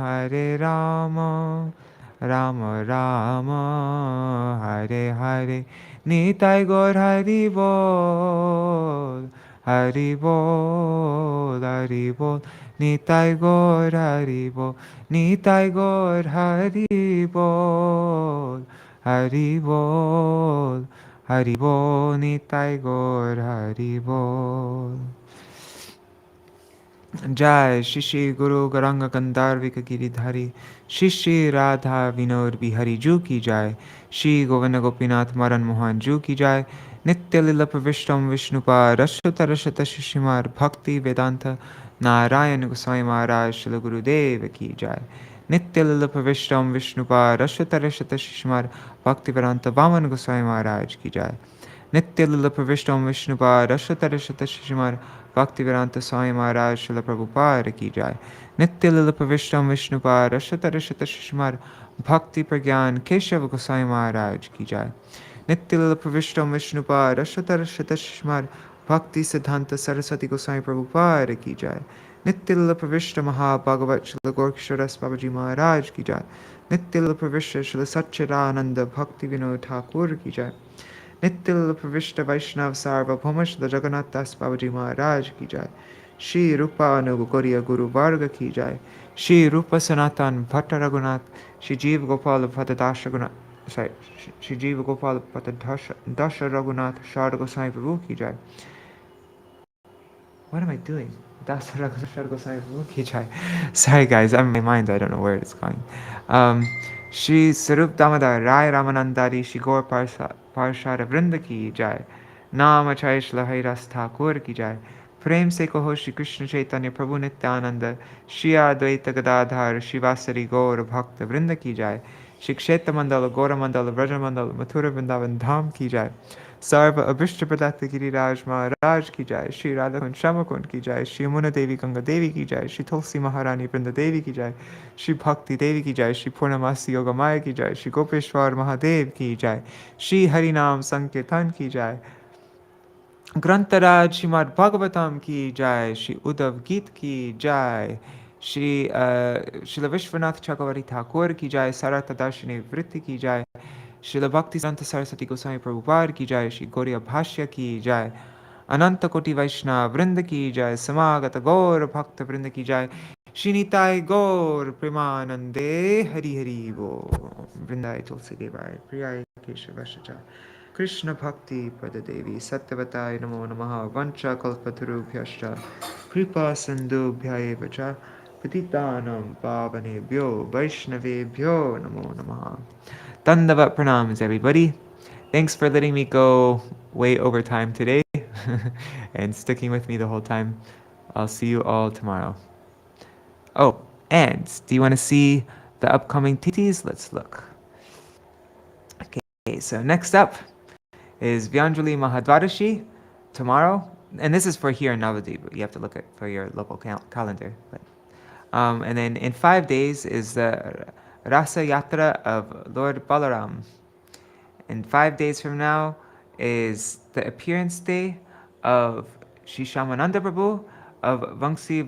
Hare Rama, Rama Rama, Hare Hare. Nitai Gaur Hari Bol, Hari Bol, Hari Bol. Nitai Gaur Hari Bol, Nitai Gaur Hari Bol, Hari Bol, Hari Bol. Nitai Gaur Hari Bol. Jai Shishi Guru Garanga Gandharvika Giridhari Shishi Radha Vinod Bihari Ju Ki Jai Shri Govinda Gopinath Maran Mohan Ju Ki Jai Nitya Lila Pravishtam Vishnupa Rashata Rashata Shishimar Bhakti Vedanta Narayan Goswami Maharaj Shila Guru Deva Ki Jai Nitya Lila Pravishtam Vishnupa Rashata Rashata Shishimar Bhakti Vedanta Vaman Goswami Maharaj Ki Jai Nitya Lila Pravishtam Vishnupa Rashata Rashata Shishimar Bhaktivedanta Swami Maharaj Srila Prabhupada Ki Jai Nitya Lila Pravishtam Vishnupa Rashata Rashata Shishmar Bhakti Pragyan Keshava Goswami Maharaj Ki Jai Nitya Lila Pravishtam Vishnupa Rashata Rashata Shishmar Bhaktisiddhānta Sarasvatī Goswami Prabhupada Ki Jai Nitya Lila Pravishta Maha Bhagavat Srila Gorkisharas Babaji Maharaj Ki Jai Nitya Lila Pravishta Srila Satchidananda Bhakti Vinod Ṭhākura Ki Jai Nitya Pravishta Vaishnav Sarva Bhaumash Jagannath Das Babaji Maharaj Ki Jai Shri Rupa Gauḍīya Guru Varga Ki Jai Shri Rupa Sanatan Bhatta Raghunath Shri Jiva Gopal Bhatta Dasha Raghunath sorry Shri Jiva Gopal Bhatta Dasha Raghunath Sharda Goswami Prabhu Ki Jai. What am I doing? Dasha Raghunath Sharda Goswami Prabhu Ki Jai. Sorry guys, I'm in my mind, I don't know where it's going. Shri Sarup Damodar Rai Ramanandari Shri Gaur Parshad Vrinda Ki Jai Nama Chaish Lahairas Ṭhākura Ki Jai Prem Se Kaho Shri Krishna Chaitanya Prabhu Nityananda Shri Advaita Gadadhar Shri Vasari Gaur Bhakta Vrinda Ki Jai Shri Kshetra Mandala Gaura Mandala Vraja Mandala Mathura Vrindavan Dham Ki Jai Sarva Abhishta Pradata Giriraj Maharaj Ki Jai Shri Radhakund Shamakund Ki Jai Shri Yamuna Devi Ganga Devi Ki Jai Shri Tulsi Maharani Vrinda Devi Ki Jai Shri Bhakti Devi Ki Jai Shri Purnamasi Yogamaya Ki Jai Shri Gopeshwar Mahadev Ki Jai Shri Harinam Sankirtan Ki Jai Grantaraj Srimad Bhagavatam Ki Jai Shri Uddhava-gīta Ki Jai Shri Śrīla Viśvanātha Cakravartī Ṭhākura Ki Jai Sārārtha-darśinī Vritti Ki Jai Śrīla Bhaktisiddhānta Sarasvatī Goswami Prabhupāda Ki Jai Shri Gauḍīya Bhāṣya Ki Jai Ananta Koti Vaishnava Vrinda Ki Jai Samagata Gaur Bhakta Vrinda Ki Jai Shri Nitai Gaur Premanande Hari Hari Bo Vrindai Tulsi Devai Priyai Keshavashacha Krishna Bhakti Pada Devi Sattvatai Namo Namaha Vancha Kalpatarubhyascha Kripa Sandubhya Vacha Patitanam Pavanebhyo Vaishnavebhyo Namo Namaha. Dandavat pranams, everybody. Thanks for letting me go way over time today and sticking with me the whole time. I'll see you all tomorrow. Oh, and do you want to see the upcoming tithis? Let's look. Okay, so next up is Vyanjali Mahadvadashi tomorrow. And this is for here in Navadvip, but you have to look at for your local calendar. But, and then in 5 days is the Rasa Yatra of Lord Balaram. And 5 days from now is the appearance day of Sri Shyamananda Prabhu, of Vangshi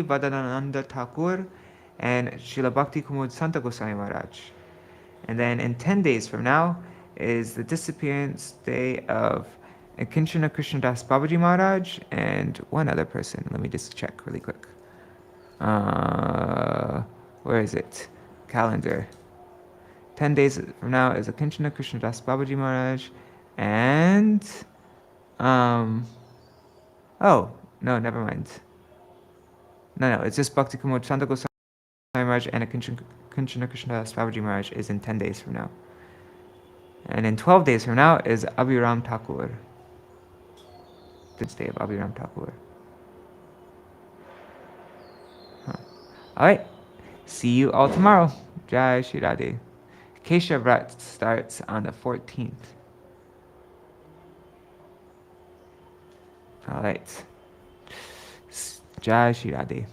Vadananda Thakur, and Srila Bhakti Kumud Santa Goswami Maharaj. And then in 10 days from now is the disappearance day of Kinchana Krishnadas Babaji Maharaj and one other person. Let me just check really quick. Where is it? Calendar. 10 days from now is a Kinchana Krishnadas Babaji Maharaj and oh, no, never mind. No, it's just Bhakti Kumud Santa Goswami Maharaj and a Kinchana Kanchana Krishna Das Babaji Maharaj is in 10 days from now. And in 12 days from now is Abhiram Ṭhākura. This day of Abhiram Ṭhākura. Alright. See you all tomorrow. Jai Shri Radhe. Kesha Vrat starts on the 14th. Alright. Jai Shri Radhe.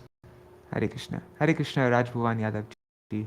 Hare Krishna. Hare Krishna, Raj Bhuvan Yadav Ji.